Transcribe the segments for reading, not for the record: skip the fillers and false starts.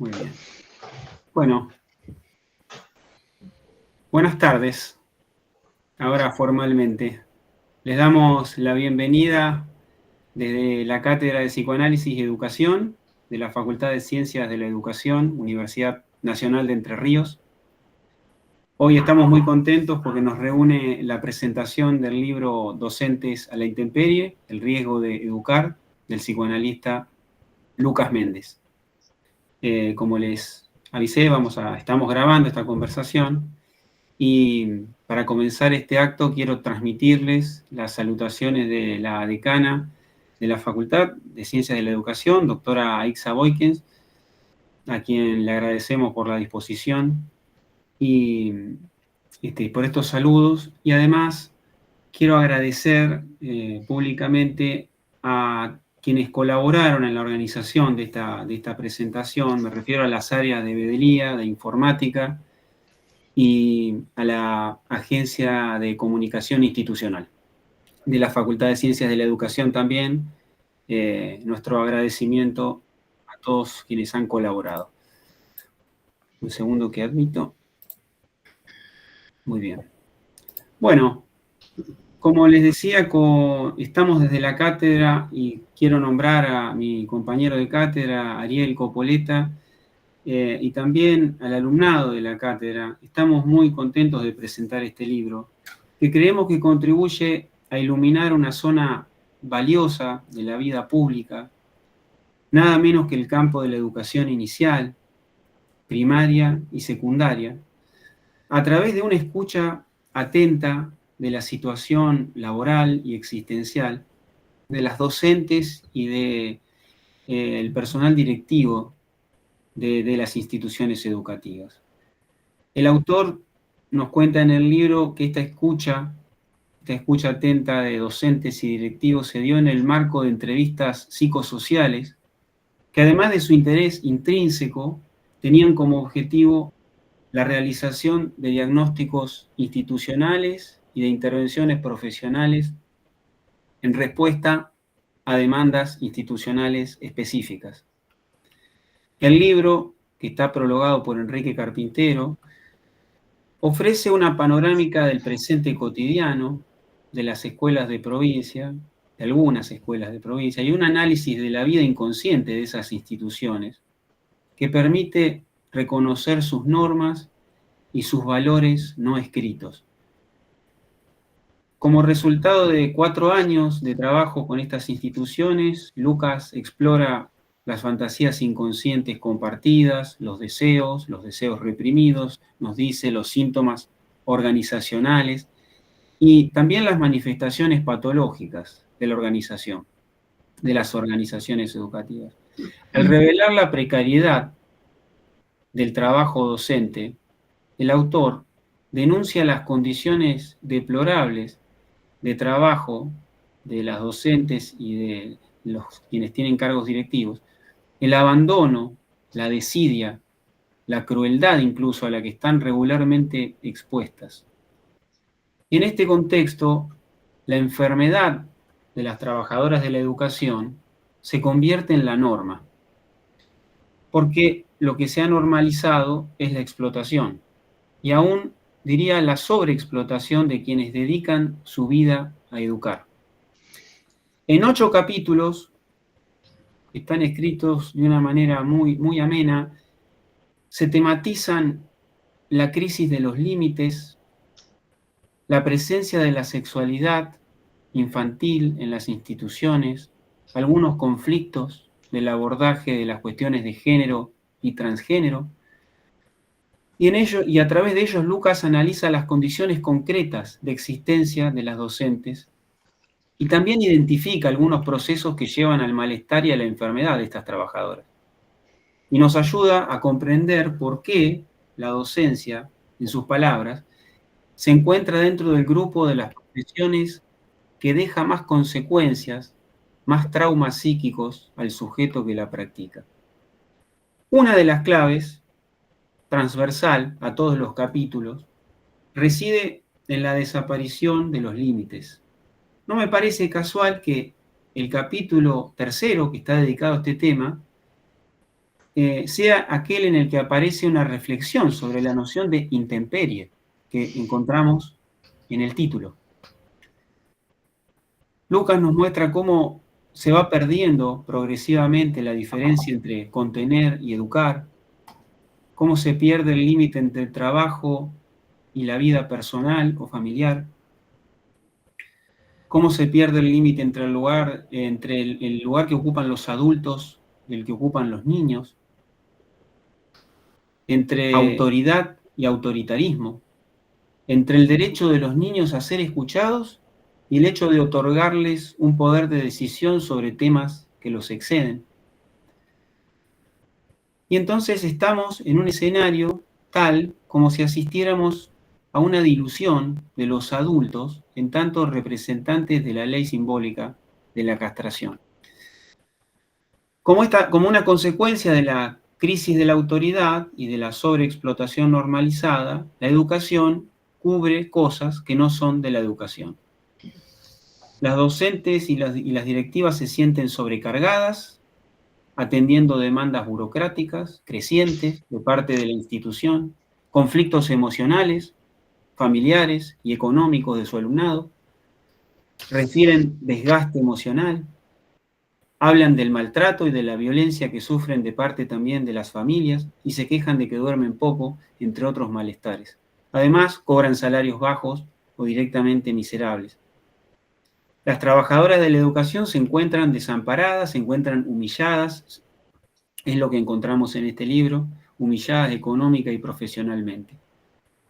Muy bien. Bueno, buenas tardes. Ahora formalmente. Les damos la bienvenida desde la Cátedra de Psicoanálisis y Educación de la Facultad de Ciencias de la Educación, Universidad Nacional de Entre Ríos. Hoy estamos muy contentos porque nos reúne la presentación del libro Docentes a la Intemperie, el riesgo de educar, del psicoanalista Lucas Méndez. Como les avisé, estamos grabando esta conversación y para comenzar este acto quiero transmitirles las salutaciones de la decana de la Facultad de Ciencias de la Educación, doctora Aixa Boykens, a quien le agradecemos por la disposición y por estos saludos. Y además quiero agradecer públicamente a quienes colaboraron en la organización de esta presentación. Me refiero a las áreas de Bedelía, de Informática y a la Agencia de Comunicación Institucional de la Facultad de Ciencias de la Educación también. Nuestro agradecimiento a todos quienes han colaborado. Un segundo que admito. Muy bien. Bueno, como les decía, estamos desde la cátedra y quiero nombrar a mi compañero de cátedra, Ariel Copoleta, y también al alumnado de la cátedra. Estamos muy contentos de presentar este libro, que creemos que contribuye a iluminar una zona valiosa de la vida pública, nada menos que el campo de la educación inicial, primaria y secundaria, a través de una escucha atenta de la situación laboral y existencial de las docentes y del personal directivo de las instituciones educativas. El autor nos cuenta en el libro que esta escucha atenta de docentes y directivos se dio en el marco de entrevistas psicosociales que, además de su interés intrínseco, tenían como objetivo la realización de diagnósticos institucionales y de intervenciones profesionales en respuesta a demandas institucionales específicas. El libro, que está prologado por Enrique Carpintero, ofrece una panorámica del presente cotidiano de las escuelas de provincia, de algunas escuelas de provincia, y un análisis de la vida inconsciente de esas instituciones que permite reconocer sus normas y sus valores no escritos. Como resultado de 4 años de trabajo con estas instituciones, Lucas explora las fantasías inconscientes compartidas, los deseos reprimidos, nos dice los síntomas organizacionales y también las manifestaciones patológicas de la organización, de las organizaciones educativas. Al revelar la precariedad del trabajo docente, el autor denuncia las condiciones deplorables de trabajo de las docentes y de quienes tienen cargos directivos, el abandono, la desidia, la crueldad incluso a la que están regularmente expuestas. Y en este contexto, la enfermedad de las trabajadoras de la educación se convierte en la norma, porque lo que se ha normalizado es la explotación, y aún diría la sobreexplotación de quienes dedican su vida a educar. En 8 capítulos, que están escritos de una manera muy, muy amena, se tematizan la crisis de los límites, la presencia de la sexualidad infantil en las instituciones, algunos conflictos del abordaje de las cuestiones de género y transgénero, y a través de ellos Lucas analiza las condiciones concretas de existencia de las docentes y también identifica algunos procesos que llevan al malestar y a la enfermedad de estas trabajadoras. Y nos ayuda a comprender por qué la docencia, en sus palabras, se encuentra dentro del grupo de las profesiones que deja más consecuencias, más traumas psíquicos al sujeto que la practica. Una de las claves, transversal a todos los capítulos, reside en la desaparición de los límites. No me parece casual que el capítulo 3, que está dedicado a este tema, sea aquel en el que aparece una reflexión sobre la noción de intemperie que encontramos en el título. Lucas nos muestra cómo se va perdiendo progresivamente la diferencia entre contener y educar, cómo se pierde el límite entre el trabajo y la vida personal o familiar, cómo se pierde el límite entre el lugar que ocupan los adultos y el que ocupan los niños, entre autoridad y autoritarismo, entre el derecho de los niños a ser escuchados y el hecho de otorgarles un poder de decisión sobre temas que los exceden. Y entonces estamos en un escenario tal como si asistiéramos a una dilución de los adultos en tanto representantes de la ley simbólica de la castración. Como una consecuencia de la crisis de la autoridad y de la sobreexplotación normalizada, la educación cubre cosas que no son de la educación. Las docentes y las directivas se sienten sobrecargadas, atendiendo demandas burocráticas crecientes de parte de la institución, conflictos emocionales, familiares y económicos de su alumnado, refieren desgaste emocional, hablan del maltrato y de la violencia que sufren de parte también de las familias y se quejan de que duermen poco, entre otros malestares. Además, cobran salarios bajos o directamente miserables. Las trabajadoras de la educación se encuentran desamparadas, se encuentran humilladas, es lo que encontramos en este libro, humilladas económica y profesionalmente.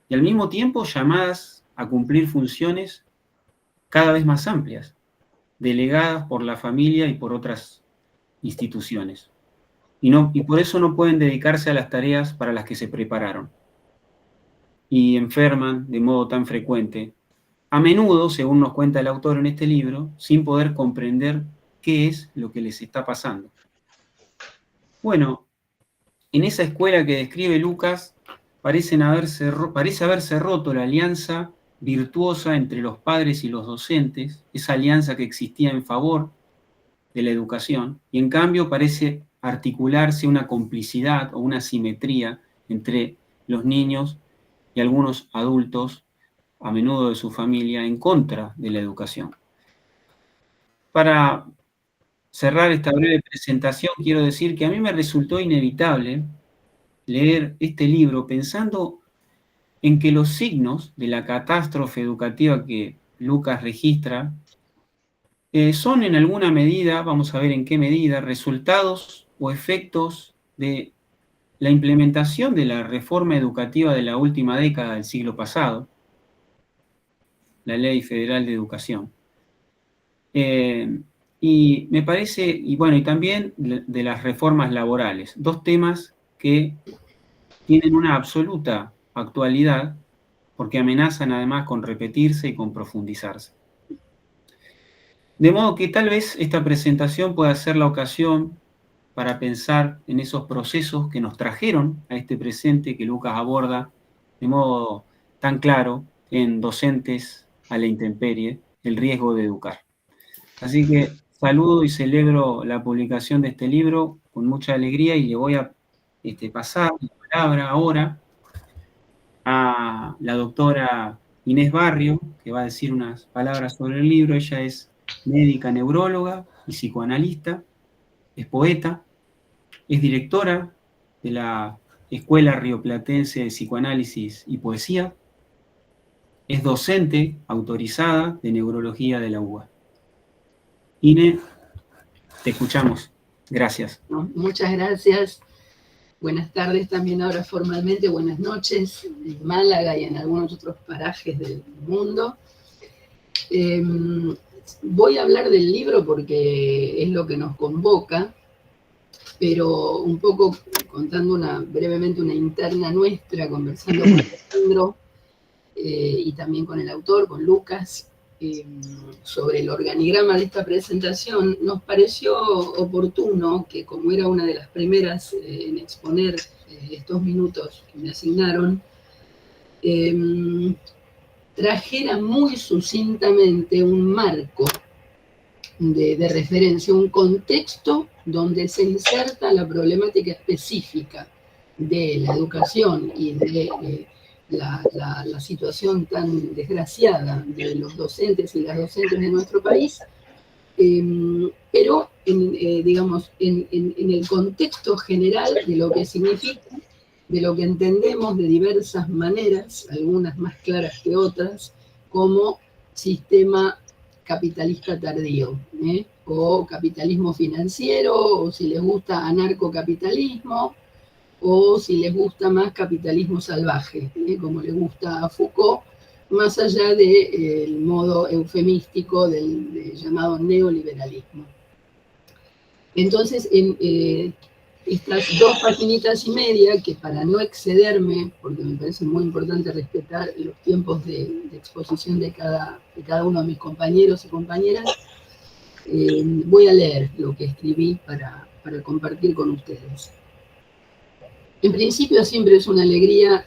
Y al mismo tiempo llamadas a cumplir funciones cada vez más amplias, delegadas por la familia y por otras instituciones. Y por eso no pueden dedicarse a las tareas para las que se prepararon. Y enferman de modo tan frecuente, a menudo, según nos cuenta el autor en este libro, sin poder comprender qué es lo que les está pasando. Bueno, en esa escuela que describe Lucas, parece haberse roto la alianza virtuosa entre los padres y los docentes, esa alianza que existía en favor de la educación, y en cambio parece articularse una complicidad o una simetría entre los niños y algunos adultos, a menudo de su familia, en contra de la educación. Para cerrar esta breve presentación, quiero decir que a mí me resultó inevitable leer este libro pensando en que los signos de la catástrofe educativa que Lucas registra son en alguna medida, vamos a ver en qué medida, resultados o efectos de la implementación de la reforma educativa de la última década del siglo pasado, la Ley Federal de Educación. Y me parece, y también de las reformas laborales, dos temas que tienen una absoluta actualidad porque amenazan además con repetirse y con profundizarse. De modo que tal vez esta presentación pueda ser la ocasión para pensar en esos procesos que nos trajeron a este presente que Lucas aborda de modo tan claro en Docentes a la Intemperie, el riesgo de educar. Así que saludo y celebro la publicación de este libro con mucha alegría y le voy a pasar la palabra ahora a la doctora Inés Barrio, que va a decir unas palabras sobre el libro. Ella es médica neuróloga y psicoanalista, es poeta, es directora de la Escuela Rioplatense de Psicoanálisis y Poesía, es docente autorizada de neurología de la UBA. Inés, te escuchamos. Gracias. Muchas gracias. Buenas tardes también ahora formalmente, buenas noches en Málaga y en algunos otros parajes del mundo. Voy a hablar del libro porque es lo que nos convoca, pero un poco contando brevemente una interna nuestra, conversando con Alejandro y también con el autor, con Lucas, sobre el organigrama de esta presentación, nos pareció oportuno que, como era una de las primeras en exponer estos minutos que me asignaron, trajera muy sucintamente un marco de referencia, un contexto donde se inserta la problemática específica de la educación y de la situación tan desgraciada de los docentes y las docentes de nuestro país, pero digamos, en el contexto general de lo que significa, de lo que entendemos de diversas maneras, algunas más claras que otras, como sistema capitalista tardío, o capitalismo financiero, o si les gusta anarcocapitalismo, o si les gusta más capitalismo salvaje, como le gusta a Foucault, más allá del modo eufemístico del llamado neoliberalismo. Entonces, en estas 2 paginitas y media, que para no excederme, porque me parece muy importante respetar los tiempos de exposición de cada uno de mis compañeros y compañeras, voy a leer lo que escribí para compartir con ustedes. En principio siempre es una alegría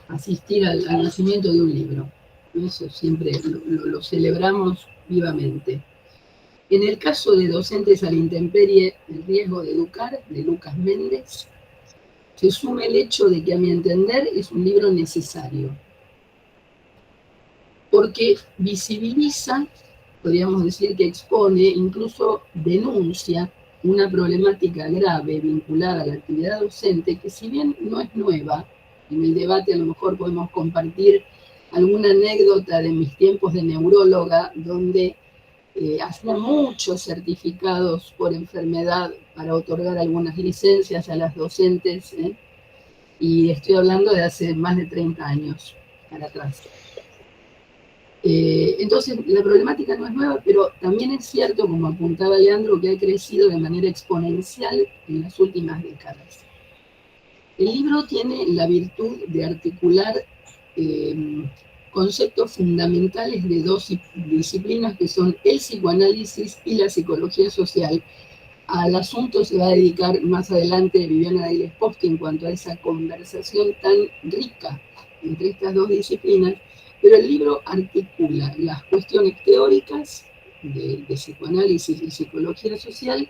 asistir al nacimiento de un libro. Eso siempre lo celebramos vivamente. En el caso de Docentes a la Intemperie, el riesgo de educar, de Lucas Méndez, se suma el hecho de que, a mi entender, es un libro necesario, porque visibiliza, podríamos decir que expone, incluso denuncia una problemática grave vinculada a la actividad docente, que si bien no es nueva, en el debate a lo mejor podemos compartir alguna anécdota de mis tiempos de neuróloga, donde hacía muchos certificados por enfermedad para otorgar algunas licencias a las docentes, y estoy hablando de hace más de 30 años para atrás. Entonces, la problemática no es nueva, pero también es cierto, como apuntaba Leandro, que ha crecido de manera exponencial en las últimas décadas. El libro tiene la virtud de articular conceptos fundamentales de 2 disciplinas que son el psicoanálisis y la psicología social. Al asunto se va a dedicar más adelante Viviana Dailes Post en cuanto a esa conversación tan rica entre estas 2 disciplinas, pero el libro articula las cuestiones teóricas de psicoanálisis y psicología social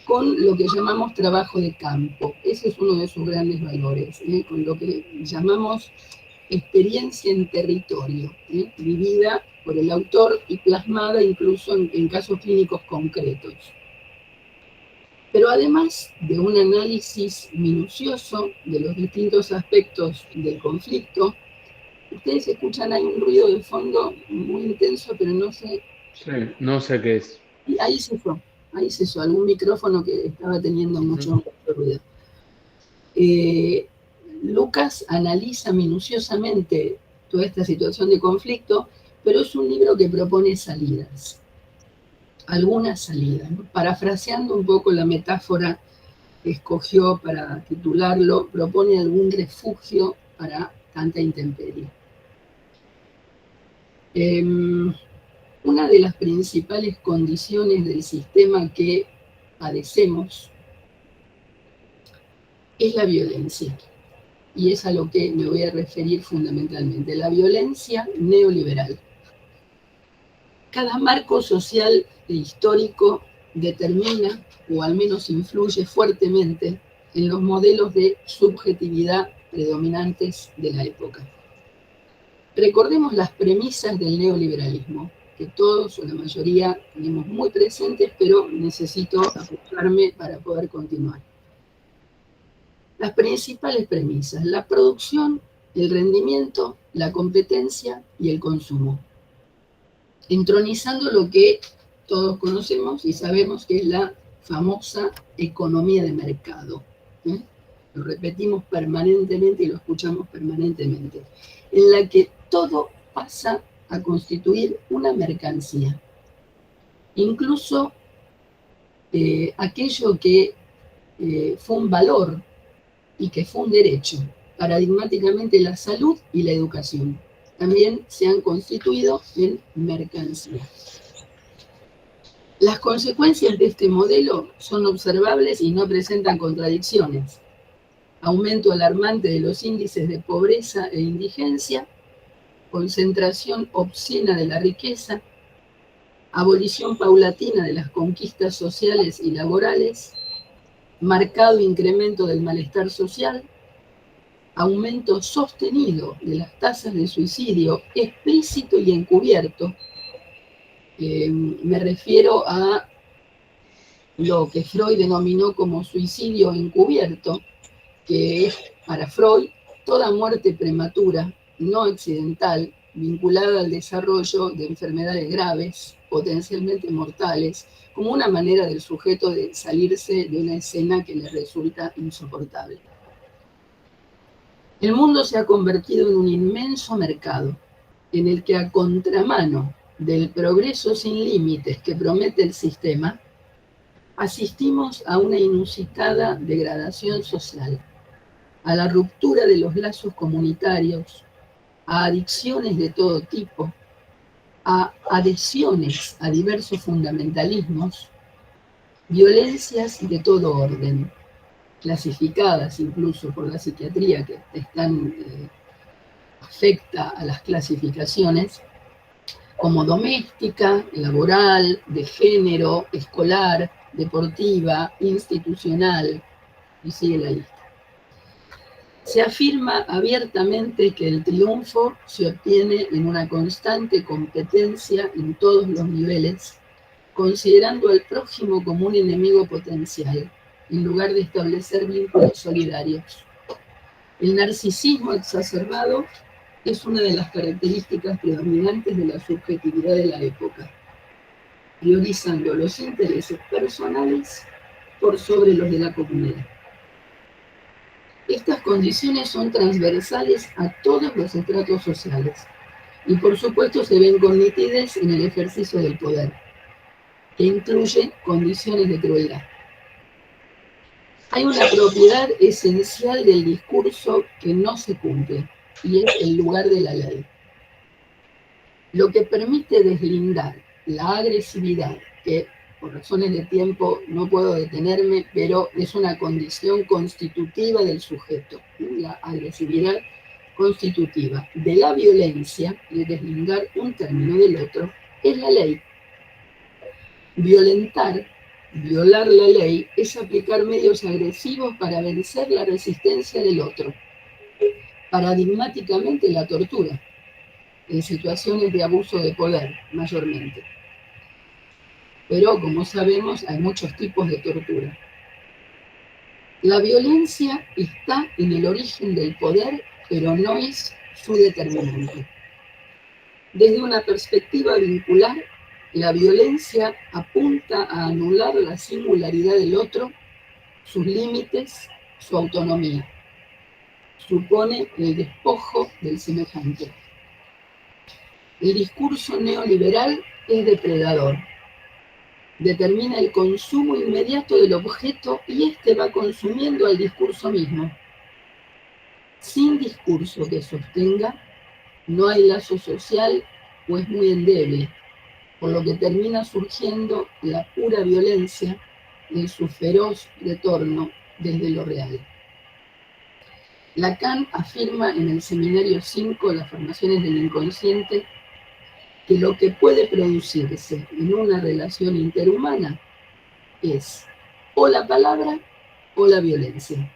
con lo que llamamos trabajo de campo. Ese es uno de sus grandes valores, con lo que llamamos experiencia en territorio, vivida por el autor y plasmada incluso en casos clínicos concretos. Pero además de un análisis minucioso de los distintos aspectos del conflicto, ustedes escuchan, hay un ruido de fondo muy intenso, pero no sé... Sí, no sé qué es. Y ahí cesó, algún micrófono que estaba teniendo mucho ruido. Lucas analiza minuciosamente toda esta situación de conflicto, pero es un libro que propone salidas, algunas salidas, ¿no? Parafraseando un poco la metáfora que escogió para titularlo, propone algún refugio para tanta intemperie. Una de las principales condiciones del sistema que padecemos es la violencia. Y es a lo que me voy a referir fundamentalmente, la violencia neoliberal. Cada marco social e histórico determina, o al menos influye fuertemente, en los modelos de subjetividad predominantes de la época. Recordemos las premisas del neoliberalismo, que todos o la mayoría tenemos muy presentes, pero necesito apuntarme para poder continuar. Las principales premisas: la producción, el rendimiento, la competencia y el consumo. Entronizando lo que todos conocemos y sabemos que es la famosa economía de mercado. Lo repetimos permanentemente y lo escuchamos permanentemente, en la que todo pasa a constituir una mercancía. Incluso aquello que fue un valor y que fue un derecho, paradigmáticamente la salud y la educación, también se han constituido en mercancía. Las consecuencias de este modelo son observables y no presentan contradicciones. Aumento alarmante de los índices de pobreza e indigencia, concentración obscena de la riqueza, abolición paulatina de las conquistas sociales y laborales, marcado incremento del malestar social, aumento sostenido de las tasas de suicidio explícito y encubierto. Me refiero a lo que Freud denominó como suicidio encubierto, que es para Freud toda muerte prematura, no accidental, vinculada al desarrollo de enfermedades graves, potencialmente mortales, como una manera del sujeto de salirse de una escena que le resulta insoportable. El mundo se ha convertido en un inmenso mercado, en el que a contramano del progreso sin límites que promete el sistema, asistimos a una inusitada degradación social, a la ruptura de los lazos comunitarios, a adicciones de todo tipo, a adhesiones a diversos fundamentalismos, violencias de todo orden, clasificadas incluso por la psiquiatría, que afecta a las clasificaciones, como doméstica, laboral, de género, escolar, deportiva, institucional, y sigue la lista. Se afirma abiertamente que el triunfo se obtiene en una constante competencia en todos los niveles, considerando al prójimo como un enemigo potencial, en lugar de establecer vínculos solidarios. El narcisismo exacerbado es una de las características predominantes de la subjetividad de la época, priorizando los intereses personales por sobre los de la comunidad. Estas condiciones son transversales a todos los estratos sociales y por supuesto se ven con nitidez en el ejercicio del poder, que incluye condiciones de crueldad. Hay una propiedad esencial del discurso que no se cumple, y es el lugar de la ley. Lo que permite deslindar la agresividad, que por razones de tiempo no puedo detenerme, pero es una condición constitutiva del sujeto, la agresividad constitutiva de la violencia, y deslindar un término del otro, es la ley. Violar la ley es aplicar medios agresivos para vencer la resistencia del otro, paradigmáticamente la tortura, en situaciones de abuso de poder, mayormente. Pero, como sabemos, hay muchos tipos de tortura. La violencia está en el origen del poder, pero no es su determinante. Desde una perspectiva vincular, la violencia apunta a anular la singularidad del otro, sus límites, su autonomía. Supone el despojo del semejante. El discurso neoliberal es depredador. Determina el consumo inmediato del objeto y éste va consumiendo al discurso mismo. Sin discurso que sostenga, no hay lazo social o es muy endeble, por lo que termina surgiendo la pura violencia en su feroz retorno desde lo real. Lacan afirma en el Seminario 5, Las formaciones del inconsciente, que lo que puede producirse en una relación interhumana es o la palabra o la violencia.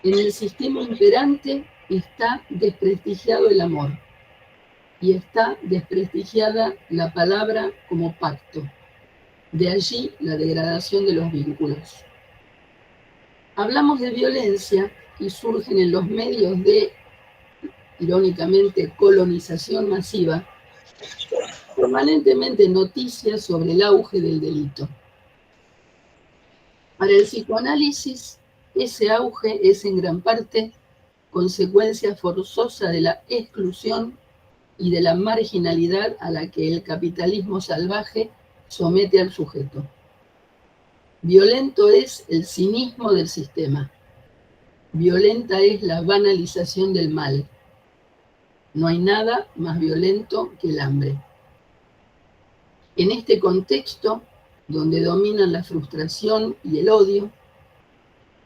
En el sistema imperante está desprestigiado el amor y está desprestigiada la palabra como pacto. De allí la degradación de los vínculos. Hablamos de violencia y surgen en los medios de, irónicamente, colonización masiva, permanentemente noticias sobre el auge del delito. Para el psicoanálisis, ese auge es en gran parte consecuencia forzosa de la exclusión y de la marginalidad a la que el capitalismo salvaje somete al sujeto. Violento es el cinismo del sistema. Violenta es la banalización del mal. No hay nada más violento que el hambre. En este contexto, donde dominan la frustración y el odio,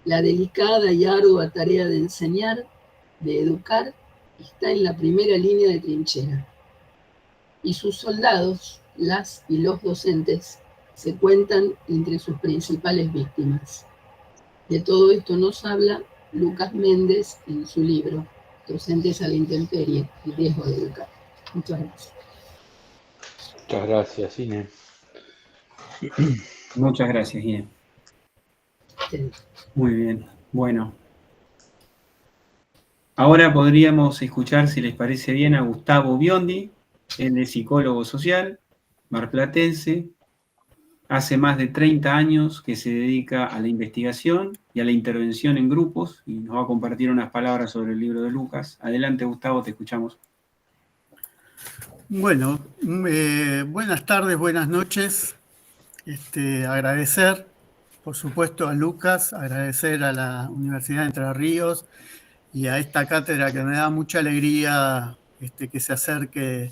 la delicada y ardua tarea de enseñar, de educar, está en la primera línea de trinchera. Y sus soldados, las y los docentes se cuentan entre sus principales víctimas. De todo esto nos habla Lucas Méndez en su libro Docentes a la intemperie, el riesgo de educar. Muchas gracias. Muchas gracias, Inés. Muchas gracias, Inés. Sí. Muy bien, bueno. Ahora podríamos escuchar, si les parece bien, a Gustavo Biondi. Él es psicólogo social, marplatense. Hace más de 30 años que se dedica a la investigación y a la intervención en grupos y nos va a compartir unas palabras sobre el libro de Lucas. Adelante, Gustavo, te escuchamos. Bueno, buenas tardes, buenas noches. Agradecer, por supuesto, a Lucas, agradecer a la Universidad de Entre Ríos y a esta cátedra que me da mucha alegría que se acerque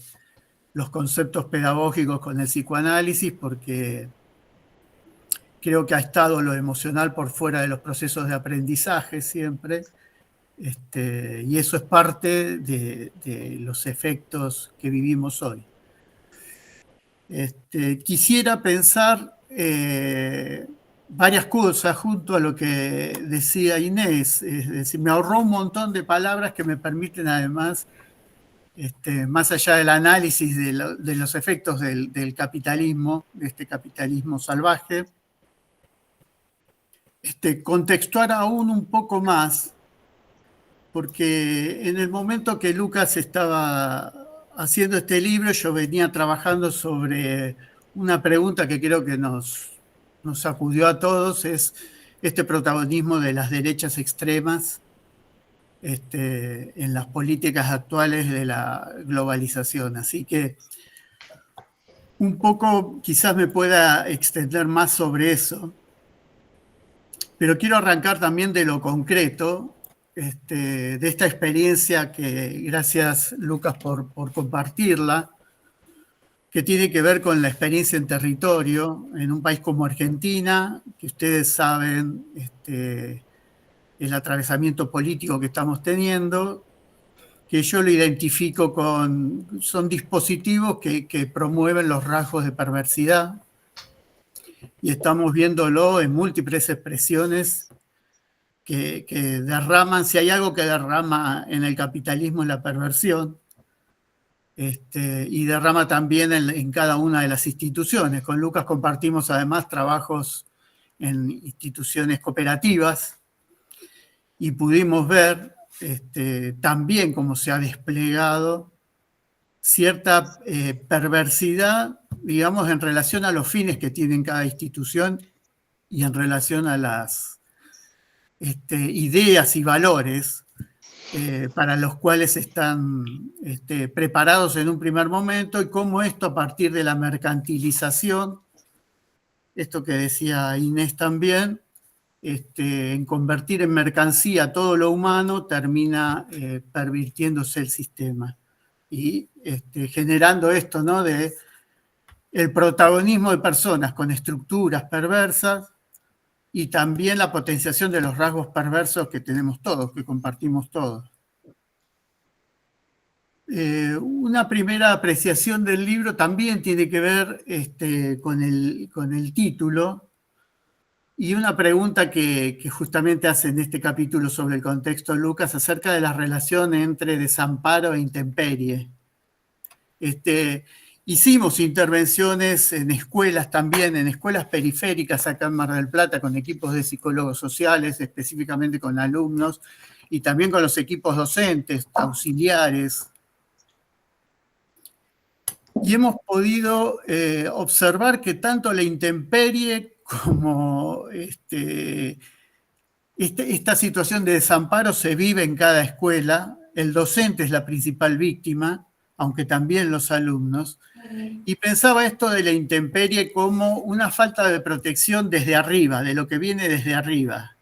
los conceptos pedagógicos con el psicoanálisis, porque creo que ha estado lo emocional por fuera de los procesos de aprendizaje siempre, y eso es parte de los efectos que vivimos hoy. Quisiera pensar varias cosas junto a lo que decía Inés, es decir, me ahorró un montón de palabras que me permiten además, más allá del análisis de los efectos del capitalismo, de este capitalismo salvaje, contextuar aún un poco más, porque en el momento que Lucas estaba haciendo este libro, yo venía trabajando sobre una pregunta que creo que nos sacudió a todos, es este protagonismo de las derechas extremas en las políticas actuales de la globalización. Así que un poco quizás me pueda extender más sobre eso, pero quiero arrancar también de lo concreto, de esta experiencia que, gracias Lucas por compartirla, que tiene que ver con la experiencia en territorio en un país como Argentina, que ustedes saben el atravesamiento político que estamos teniendo, que yo lo identifico son dispositivos que promueven los rasgos de perversidad, y estamos viéndolo en múltiples expresiones que derraman, si hay algo que derrama en el capitalismo, es la perversión, y derrama también en cada una de las instituciones. Con Lucas compartimos además trabajos en instituciones cooperativas y pudimos ver también cómo se ha desplegado cierta perversidad, digamos, en relación a los fines que tiene cada institución y en relación a las ideas y valores para los cuales están preparados en un primer momento, y cómo esto, a partir de la mercantilización, esto que decía Inés también, en convertir en mercancía todo lo humano, termina pervirtiéndose el sistema y generando esto, ¿no?, de el protagonismo de personas con estructuras perversas, y también la potenciación de los rasgos perversos que tenemos todos, que compartimos todos. Una primera apreciación del libro también tiene que ver con el título, y una pregunta que justamente hace en este capítulo sobre el contexto Lucas acerca de la relación entre desamparo e intemperie. Hicimos intervenciones en escuelas también, en escuelas periféricas acá en Mar del Plata, con equipos de psicólogos sociales, específicamente con alumnos, y también con los equipos docentes, auxiliares. Y hemos podido observar que tanto la intemperie como esta situación de desamparo se vive en cada escuela. El docente es la principal víctima, aunque también los alumnos. Y pensaba esto de la intemperie como una falta de protección desde arriba, de lo que viene desde arriba,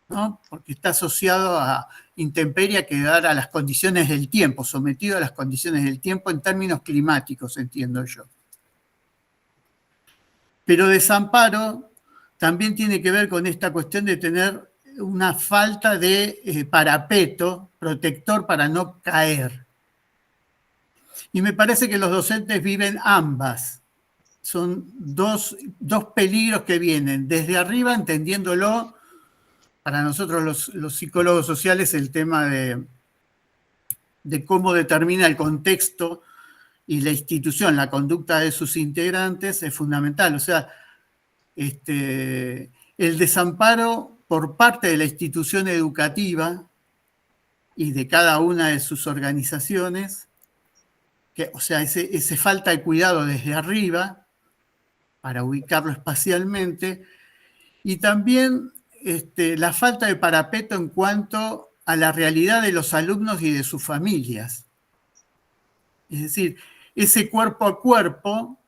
¿no? Porque está asociado a intemperie, a quedar a las condiciones del tiempo, sometido a las condiciones del tiempo en términos climáticos, entiendo yo. Pero desamparo también tiene que ver con esta cuestión de tener una falta de parapeto protector para no caer. Y me parece que los docentes viven ambas. son dos peligros que vienen desde arriba, entendiéndolo, para nosotros los psicólogos sociales, el tema de cómo determina el contexto y la institución, la conducta de sus integrantes es fundamental. O sea, el desamparo por parte de la institución educativa y de cada una de sus organizaciones, o sea, ese falta de cuidado desde arriba para ubicarlo espacialmente, y también la falta de parapeto en cuanto a la realidad de los alumnos y de sus familias. Es decir, ese cuerpo a cuerpo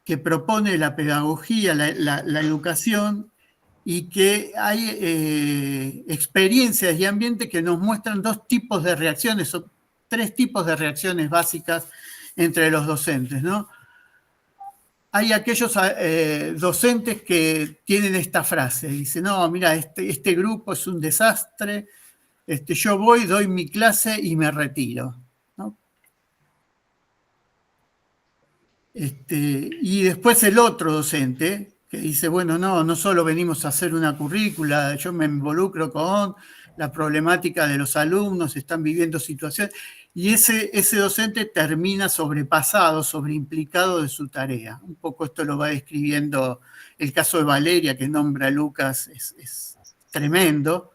que propone la pedagogía, la educación, y que hay experiencias y ambientes que nos muestran dos tipos de reacciones, o tres tipos de reacciones básicas entre los docentes, ¿no? Hay aquellos docentes que tienen esta frase, dicen, no, mira, este grupo es un desastre, yo voy, doy mi clase y me retiro, ¿no? Y después el otro docente que dice, bueno, no solo venimos a hacer una currícula, yo me involucro con la problemática de los alumnos, están viviendo situaciones, y ese docente termina sobrepasado, sobreimplicado de su tarea. Un poco esto lo va describiendo el caso de Valeria, que nombra a Lucas, es tremendo,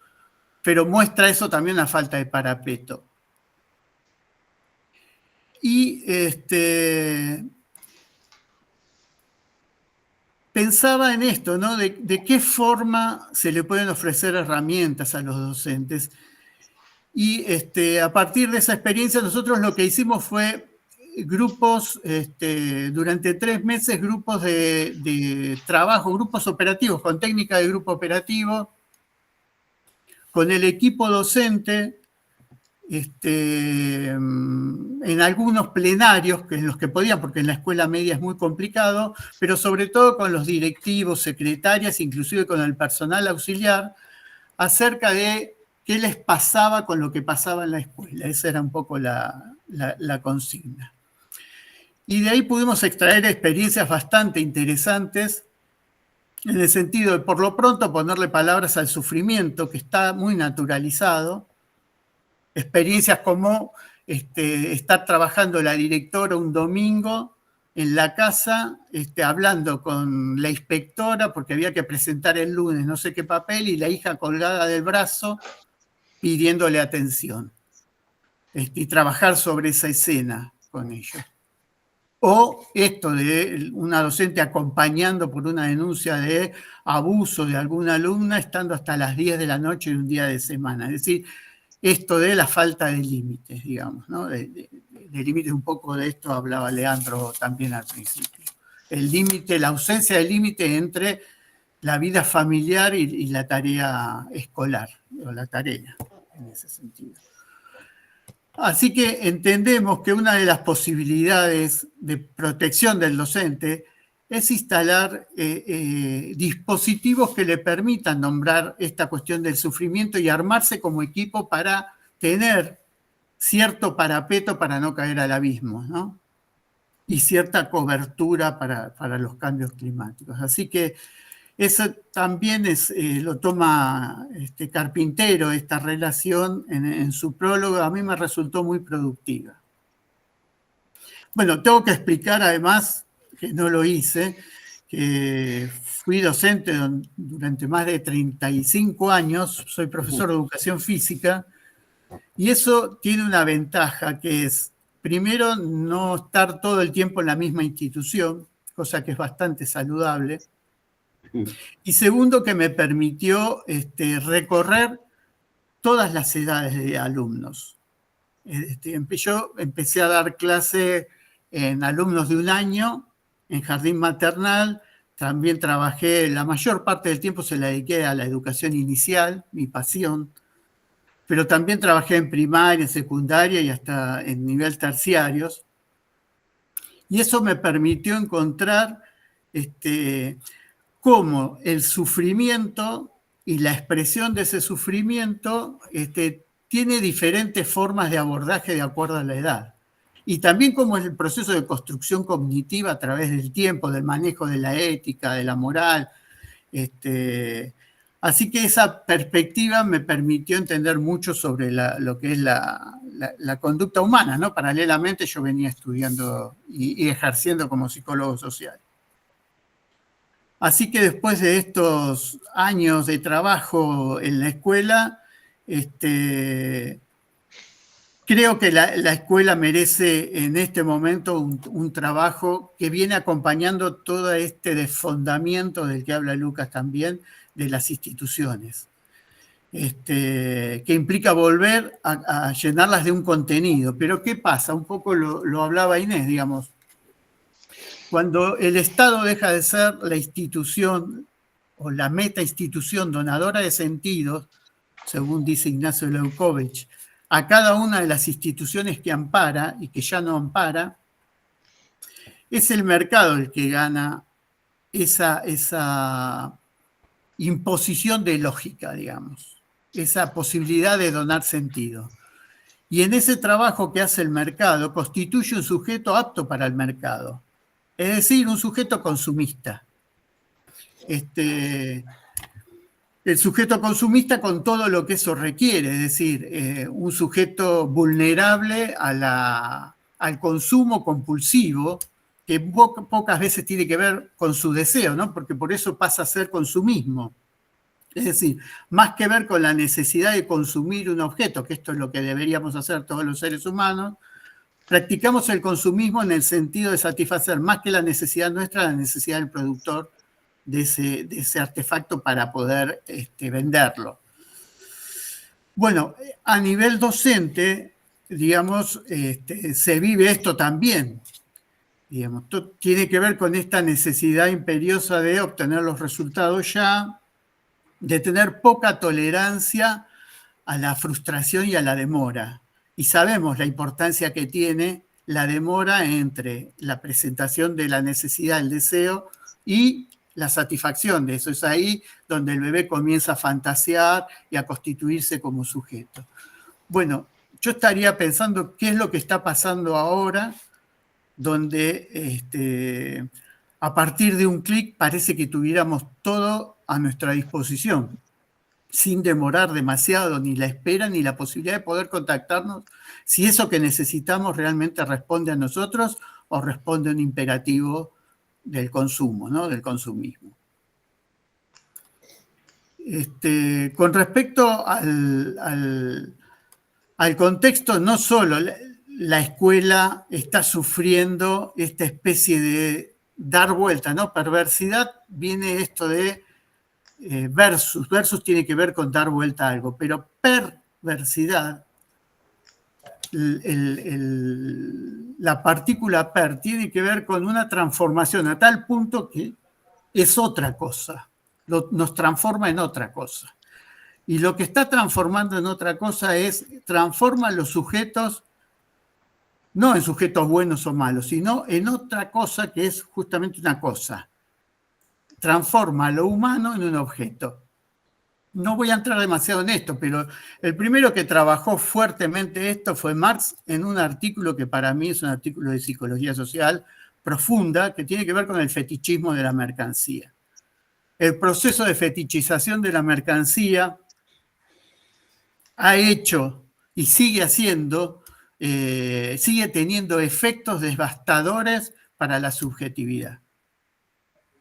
pero muestra eso también, la falta de parapeto. Y pensaba en esto, ¿no? De qué forma se le pueden ofrecer herramientas a los docentes. Y a partir de esa experiencia, nosotros lo que hicimos fue grupos, durante 3 meses, grupos de trabajo, grupos operativos, con técnica de grupo operativo, con el equipo docente, en algunos plenarios en los que podían, porque en la escuela media es muy complicado, pero sobre todo con los directivos, secretarias, inclusive con el personal auxiliar, acerca de qué les pasaba con lo que pasaba en la escuela. Esa era un poco la consigna. Y de ahí pudimos extraer experiencias bastante interesantes, en el sentido de, por lo pronto, ponerle palabras al sufrimiento, que está muy naturalizado. Experiencias como estar trabajando la directora un domingo en la casa, hablando con la inspectora, porque había que presentar el lunes no sé qué papel, y la hija colgada del brazo, pidiéndole atención, y trabajar sobre esa escena con ellos. O esto de una docente acompañando por una denuncia de abuso de alguna alumna, estando hasta las 10 de la noche de un día de semana. Es decir, esto de la falta de límites, digamos, ¿no? De límites, un poco de esto hablaba Leandro también al principio. El límite, la ausencia de límite entre la vida familiar y la tarea escolar, o la tarea, en ese sentido. Así que entendemos que una de las posibilidades de protección del docente es instalar dispositivos que le permitan nombrar esta cuestión del sufrimiento y armarse como equipo para tener cierto parapeto para no caer al abismo, ¿no? Y cierta cobertura para los cambios climáticos. Así que eso también lo toma Carpintero, esta relación en su prólogo. A mí me resultó muy productiva. Bueno, tengo que explicar además, que no lo hice, que fui docente durante más de 35 años, soy profesor de educación física, y eso tiene una ventaja, que es, primero, no estar todo el tiempo en la misma institución, cosa que es bastante saludable. Y segundo, que me permitió recorrer todas las edades de alumnos. Yo empecé a dar clase en alumnos de 1 año, en jardín maternal. También trabajé, la mayor parte del tiempo se la dediqué a la educación inicial, mi pasión, pero también trabajé en primaria, en secundaria y hasta en nivel terciarios. Y eso me permitió encontrar cómo el sufrimiento y la expresión de ese sufrimiento tiene diferentes formas de abordaje de acuerdo a la edad. y también cómo es el proceso de construcción cognitiva a través del tiempo, del manejo de la ética, de la moral. Así que esa perspectiva me permitió entender mucho sobre lo que es la conducta humana, ¿no? Paralelamente yo venía estudiando y ejerciendo como psicólogo social. Así que después de estos años de trabajo en la escuela, creo que la escuela merece en este momento un trabajo que viene acompañando todo este desfondamiento del que habla Lucas también, de las instituciones, que implica volver a llenarlas de un contenido. Pero ¿qué pasa? Un poco lo hablaba Inés, digamos. Cuando el Estado deja de ser la institución o la meta institución donadora de sentidos, según dice Ignacio Leukovich, a cada una de las instituciones que ampara y que ya no ampara, es el mercado el que gana esa imposición de lógica, digamos, esa posibilidad de donar sentido. Y en ese trabajo que hace el mercado constituye un sujeto apto para el mercado, es decir, un sujeto consumista. El sujeto consumista con todo lo que eso requiere, es decir, un sujeto vulnerable al consumo compulsivo, que pocas veces tiene que ver con su deseo, ¿no? Porque por eso pasa a ser consumismo. Es decir, más que ver con la necesidad de consumir un objeto, que esto es lo que deberíamos hacer todos los seres humanos, practicamos el consumismo en el sentido de satisfacer más que la necesidad nuestra, la necesidad del productor de ese artefacto para poder venderlo. Bueno, a nivel docente, digamos, se vive esto también. Digamos, tiene que ver con esta necesidad imperiosa de obtener los resultados ya, de tener poca tolerancia a la frustración y a la demora. Y sabemos la importancia que tiene la demora entre la presentación de la necesidad, el deseo, y la satisfacción de eso. Es ahí donde el bebé comienza a fantasear y a constituirse como sujeto. Bueno, yo estaría pensando qué es lo que está pasando ahora, donde a partir de un clic parece que tuviéramos todo a nuestra disposición, sin demorar demasiado ni la espera ni la posibilidad de poder contactarnos si eso que necesitamos realmente responde a nosotros o responde a un imperativo del consumo, ¿no? Del consumismo. Con respecto al contexto, no solo la escuela está sufriendo esta especie de dar vuelta, ¿no? Perversidad, viene esto de versus. Versus tiene que ver con dar vuelta a algo, pero perversidad, la partícula per tiene que ver con una transformación a tal punto que es otra cosa, nos transforma en otra cosa. Y lo que está transformando en otra cosa transforma los sujetos, no en sujetos buenos o malos, sino en otra cosa que es justamente una cosa. Transforma lo humano en un objeto. No voy a entrar demasiado en esto, pero el primero que trabajó fuertemente esto fue Marx en un artículo que para mí es un artículo de psicología social profunda, que tiene que ver con el fetichismo de la mercancía. El proceso de fetichización de la mercancía ha hecho y sigue haciendo, sigue teniendo efectos devastadores para la subjetividad.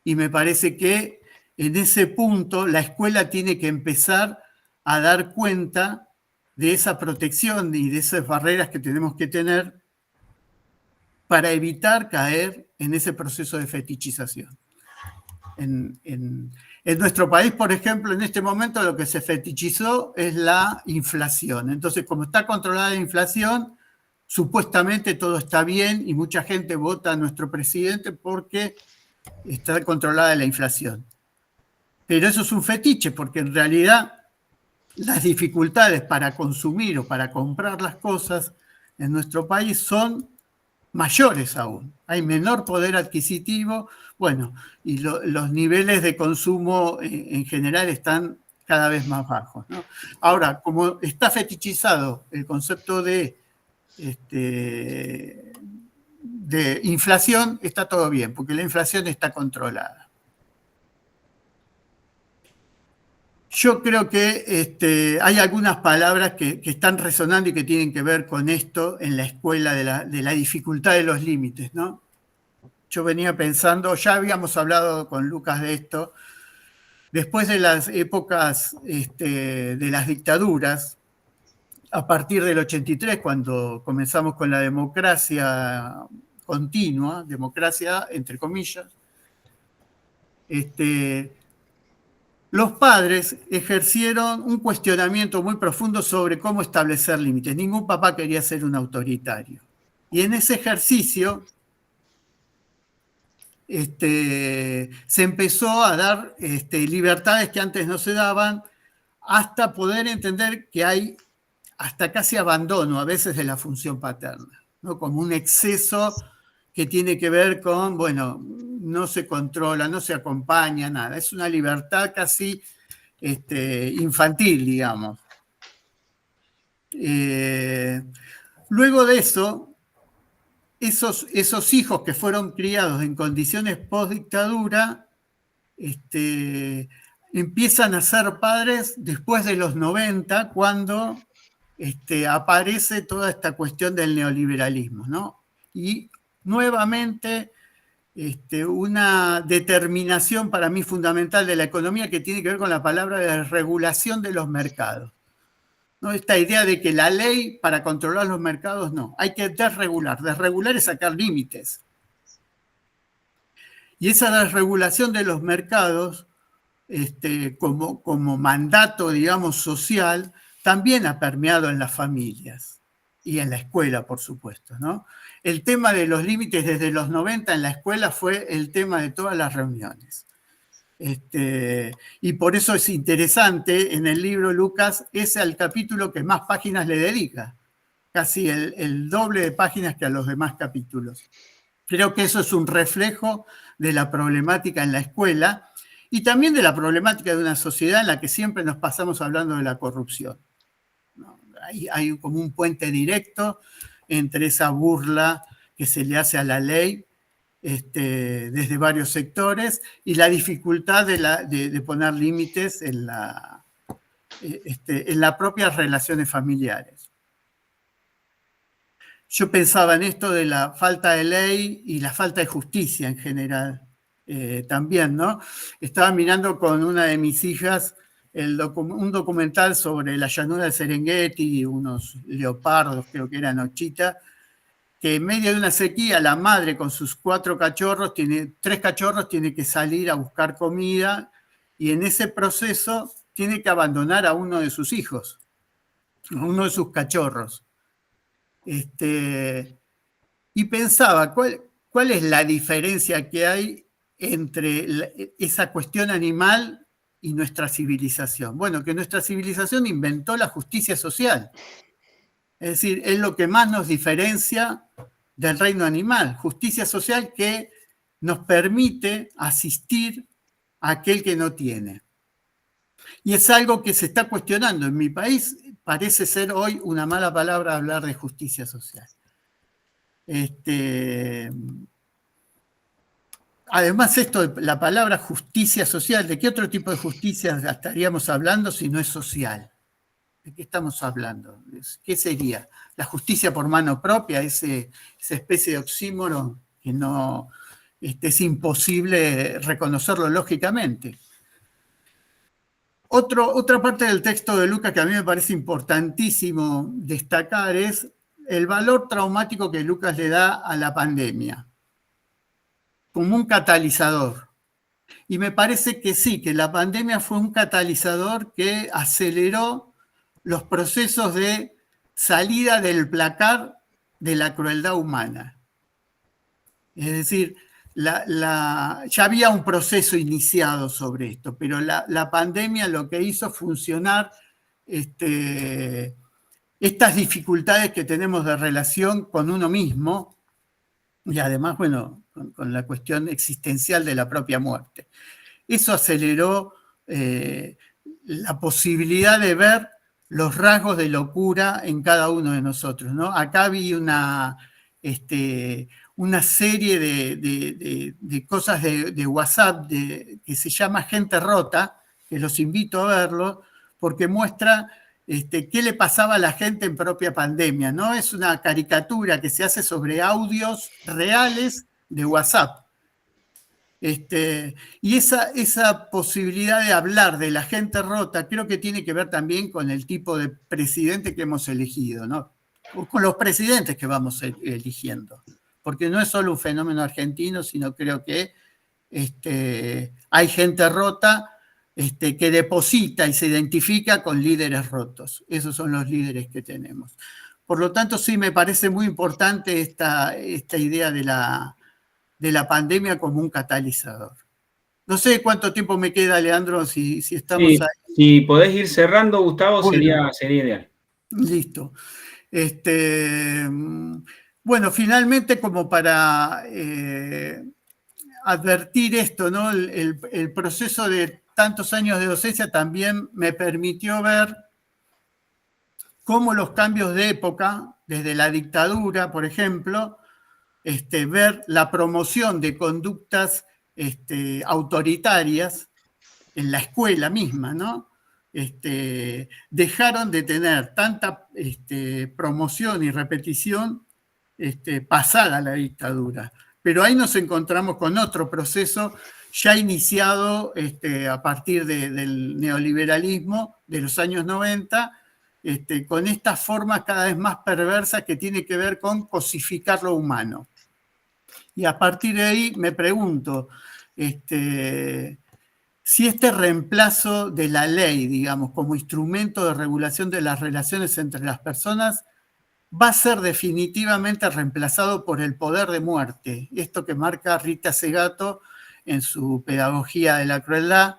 Y me parece que en ese punto la escuela tiene que empezar a dar cuenta de esa protección y de esas barreras que tenemos que tener para evitar caer en ese proceso de fetichización. En nuestro país, por ejemplo, en este momento lo que se fetichizó es la inflación. Entonces, como está controlada la inflación, supuestamente todo está bien y mucha gente vota a nuestro presidente porque está controlada la inflación. Pero eso es un fetiche, porque en realidad las dificultades para consumir o para comprar las cosas en nuestro país son mayores aún. Hay menor poder adquisitivo, bueno, y los niveles de consumo en general están cada vez más bajos, ¿no? Ahora, como está fetichizado el concepto de de inflación, está todo bien, porque la inflación está controlada. Yo creo que hay algunas palabras que están resonando y que tienen que ver con esto en la escuela de la dificultad de los límites, ¿no? Yo venía pensando, ya habíamos hablado con Lucas de esto, después de las épocas de las dictaduras, a partir del 83, cuando comenzamos con la democracia continua, democracia entre comillas, los padres ejercieron un cuestionamiento muy profundo sobre cómo establecer límites. Ningún papá quería ser un autoritario. Y en ese ejercicio se empezó a dar libertades que antes no se daban, hasta poder entender que hay hasta casi abandono a veces de la función paterna, ¿no? Como un exceso que tiene que ver con, bueno, no se controla, no se acompaña, nada. Es una libertad casi infantil, digamos. Luego de eso, esos hijos que fueron criados en condiciones post-dictadura empiezan a ser padres después de los 90, cuando aparece toda esta cuestión del neoliberalismo, ¿no? Y nuevamente una determinación para mí fundamental de la economía que tiene que ver con la palabra de regulación de los mercados, ¿no? Esta idea de que la ley para controlar los mercados no, hay que desregular. Desregular es sacar límites. Y esa desregulación de los mercados como mandato, digamos, social, también ha permeado en las familias y en la escuela, por supuesto, ¿no? El tema de los límites desde los 90 en la escuela fue el tema de todas las reuniones. Y por eso es interesante, en el libro Lucas, es el capítulo que más páginas le dedica, casi el doble de páginas que a los demás capítulos. Creo que eso es un reflejo de la problemática en la escuela y también de la problemática de una sociedad en la que siempre nos pasamos hablando de la corrupción, ¿no? Hay como un puente directo entre esa burla que se le hace a la ley desde varios sectores y la dificultad de poner límites en las propias relaciones familiares. Yo pensaba en esto de la falta de ley y la falta de justicia en general también, ¿no? Estaba mirando con una de mis hijas un documental sobre la llanura del Serengeti y unos leopardos, creo que eran ochita, que en medio de una sequía la madre con sus 3 cachorros tiene que salir a buscar comida y en ese proceso tiene que abandonar a uno de sus hijos, a uno de sus cachorros. Y pensaba, ¿cuál es la diferencia que hay entre esa cuestión animal y nuestra civilización? Bueno, que nuestra civilización inventó la justicia social. Es decir, es lo que más nos diferencia del reino animal. Justicia social que nos permite asistir a aquel que no tiene. Y es algo que se está cuestionando. En mi país parece ser hoy una mala palabra hablar de justicia social. Además, la palabra justicia social, ¿de qué otro tipo de justicia estaríamos hablando si no es social? ¿De qué estamos hablando? ¿Qué sería? ¿La justicia por mano propia? Esa especie de oxímoron que no es imposible reconocerlo lógicamente. Otra parte del texto de Lucas que a mí me parece importantísimo destacar es el valor traumático que Lucas le da a la pandemia como un catalizador. Y me parece que sí, que la pandemia fue un catalizador que aceleró los procesos de salida del placar de la crueldad humana. Es decir, ya había un proceso iniciado sobre esto, pero la pandemia lo que hizo funcionar estas dificultades que tenemos de relación con uno mismo y además, bueno, con la cuestión existencial de la propia muerte. Eso aceleró la posibilidad de ver los rasgos de locura en cada uno de nosotros, ¿no? Acá vi una una serie de cosas de WhatsApp que se llama Gente Rota, que los invito a verlo, porque muestra qué le pasaba a la gente en propia pandemia, ¿no? Es una caricatura que se hace sobre audios reales de WhatsApp. Y esa posibilidad de hablar de la gente rota creo que tiene que ver también con el tipo de presidente que hemos elegido, ¿no? O con los presidentes que vamos eligiendo. Porque no es solo un fenómeno argentino, sino creo que hay gente rota que deposita y se identifica con líderes rotos. Esos son los líderes que tenemos. Por lo tanto, sí me parece muy importante esta idea de la pandemia como un catalizador. No sé cuánto tiempo me queda, Leandro, si estamos sí, ahí. Si podés ir cerrando, Gustavo, Bueno, sería ideal. Listo. Bueno, finalmente, como para advertir esto, ¿no? El proceso de tantos años de docencia también me permitió ver cómo los cambios de época, desde la dictadura, por ejemplo, ver la promoción de conductas autoritarias en la escuela misma, ¿no? Dejaron de tener tanta promoción y repetición pasada la dictadura. Pero ahí nos encontramos con otro proceso ya iniciado a partir del neoliberalismo de los años 90, con estas formas cada vez más perversas que tiene que ver con cosificar lo humano. Y a partir de ahí me pregunto, si este reemplazo de la ley, digamos, como instrumento de regulación de las relaciones entre las personas, va a ser definitivamente reemplazado por el poder de muerte. Esto que marca Rita Segato en su Pedagogía de la Crueldad,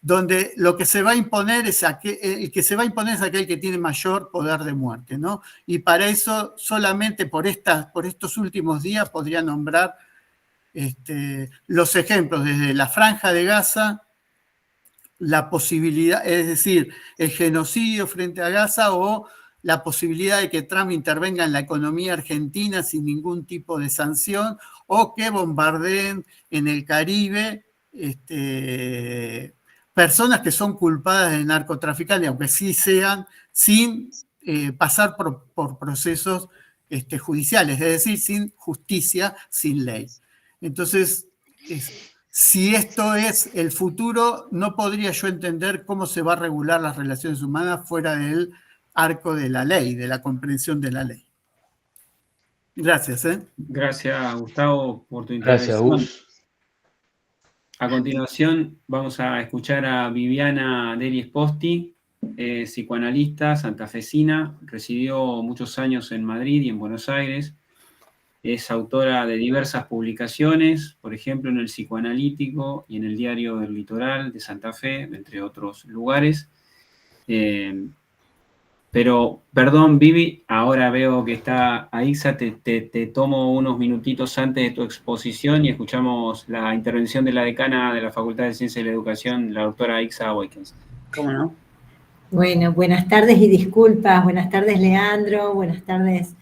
donde lo que se va a imponer es el que se va a imponer es aquel que tiene mayor poder de muerte, ¿no? Y para eso solamente por estos últimos días podría nombrar los ejemplos desde la Franja de Gaza, la posibilidad, es decir, el genocidio frente a Gaza o la posibilidad de que Trump intervenga en la economía argentina sin ningún tipo de sanción o que bombardeen en el Caribe personas que son culpadas de narcotraficantes, aunque sí sean sin pasar por procesos judiciales, es decir, sin justicia, sin ley. Entonces, si esto es el futuro, no podría yo entender cómo se va a regular las relaciones humanas fuera del arco de la ley, de la comprensión de la ley. Gracias. Gracias, Gustavo, por tu intervención. Gracias, Gus. A continuación vamos a escuchar a Viviana Deli Esposti, psicoanalista santafesina, residió muchos años en Madrid y en Buenos Aires. Es autora de diversas publicaciones, por ejemplo, en El Psicoanalítico y en el Diario del Litoral de Santa Fe, entre otros lugares. Pero, perdón, Vivi, ahora veo que está Aixa, te tomo unos minutitos antes de tu exposición y escuchamos la intervención de la decana de la Facultad de Ciencias de la Educación, la doctora Aixa Boykins. ¿Cómo no? Bueno, buenas tardes y disculpas. Buenas tardes, Leandro. Buenas tardes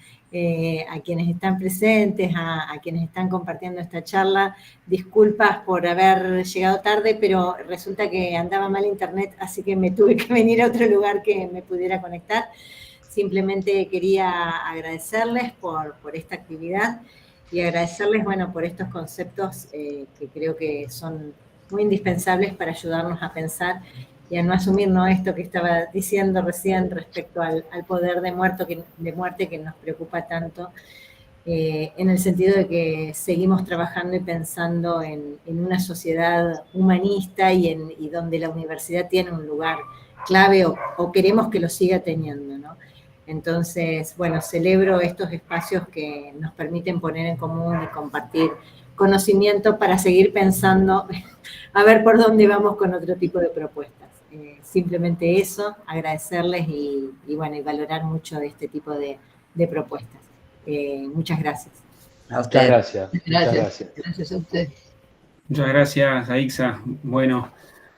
a quienes están presentes, a quienes están compartiendo esta charla. Disculpas por haber llegado tarde, pero resulta que andaba mal internet, así que me tuve que venir a otro lugar que me pudiera conectar. Simplemente quería agradecerles por esta actividad y agradecerles, bueno, por estos conceptos que creo que son muy indispensables para ayudarnos a pensar y a no asumir esto que estaba diciendo recién respecto al poder de muerte que nos preocupa tanto, en el sentido de que seguimos trabajando y pensando en una sociedad humanista y donde la universidad tiene un lugar clave o queremos que lo siga teniendo, ¿no? Entonces, bueno, celebro estos espacios que nos permiten poner en común y compartir conocimiento para seguir pensando a ver por dónde vamos con otro tipo de propuestas. Simplemente eso, agradecerles y bueno, y valorar mucho de este tipo de propuestas. Muchas gracias. A usted. Muchas gracias. Gracias a usted. Muchas gracias, Aixa. Bueno,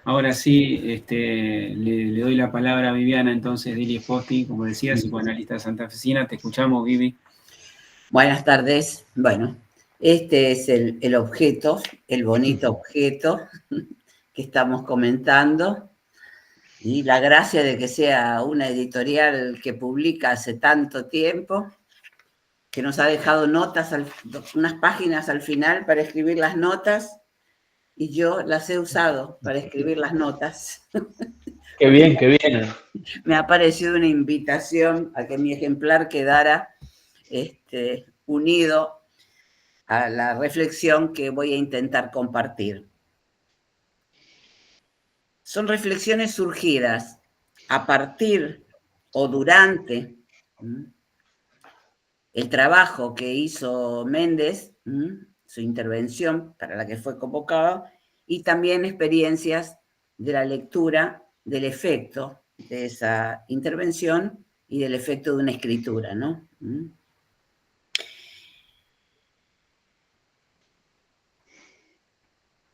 ahora sí le doy la palabra a Viviana, entonces, Deli Esposti, como decía, psicoanalista santafesina. Te escuchamos, Vivi. Buenas tardes. Bueno, este es el objeto, el bonito objeto que estamos comentando. Y la gracia de que sea una editorial que publica hace tanto tiempo, que nos ha dejado notas, unas páginas al final para escribir las notas, y yo las he usado para escribir las notas. Qué bien, qué bien. Me ha parecido una invitación a que mi ejemplar quedara unido a la reflexión que voy a intentar compartir. Son reflexiones surgidas a partir o durante el trabajo que hizo Méndez, su intervención para la que fue convocado, y también experiencias de la lectura del efecto de esa intervención y del efecto de una escritura, ¿no?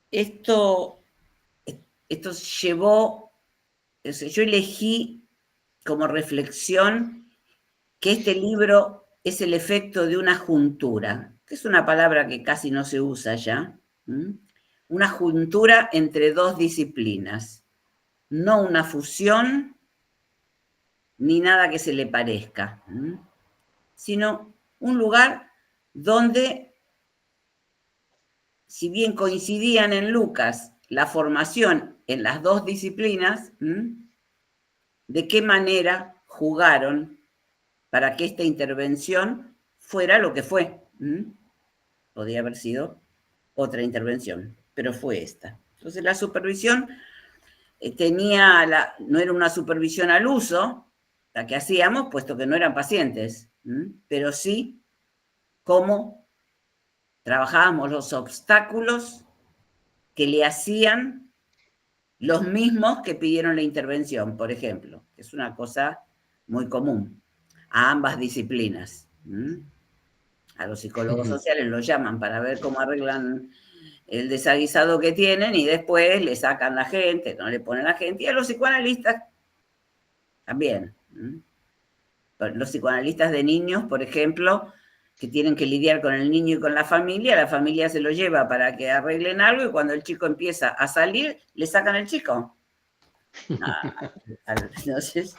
Esto llevó, yo elegí como reflexión que este libro es el efecto de una juntura, que es una palabra que casi no se usa ya, una juntura entre dos disciplinas, no una fusión ni nada que se le parezca, sino un lugar donde, si bien coincidían en Lucas la formación en las dos disciplinas, de qué manera jugaron para que esta intervención fuera lo que fue. Podía haber sido otra intervención, pero fue esta. Entonces la supervisión no era una supervisión al uso, la que hacíamos, puesto que no eran pacientes, pero sí cómo trabajábamos los obstáculos que le hacían los mismos que pidieron la intervención, por ejemplo, que es una cosa muy común a ambas disciplinas. A los psicólogos sociales los llaman para ver cómo arreglan el desaguisado que tienen y después le sacan la gente, no le ponen la gente, y a los psicoanalistas también. Los psicoanalistas de niños, por ejemplo, que tienen que lidiar con el niño y con la familia se lo lleva para que arreglen algo y cuando el chico empieza a salir, le sacan el chico. Entonces,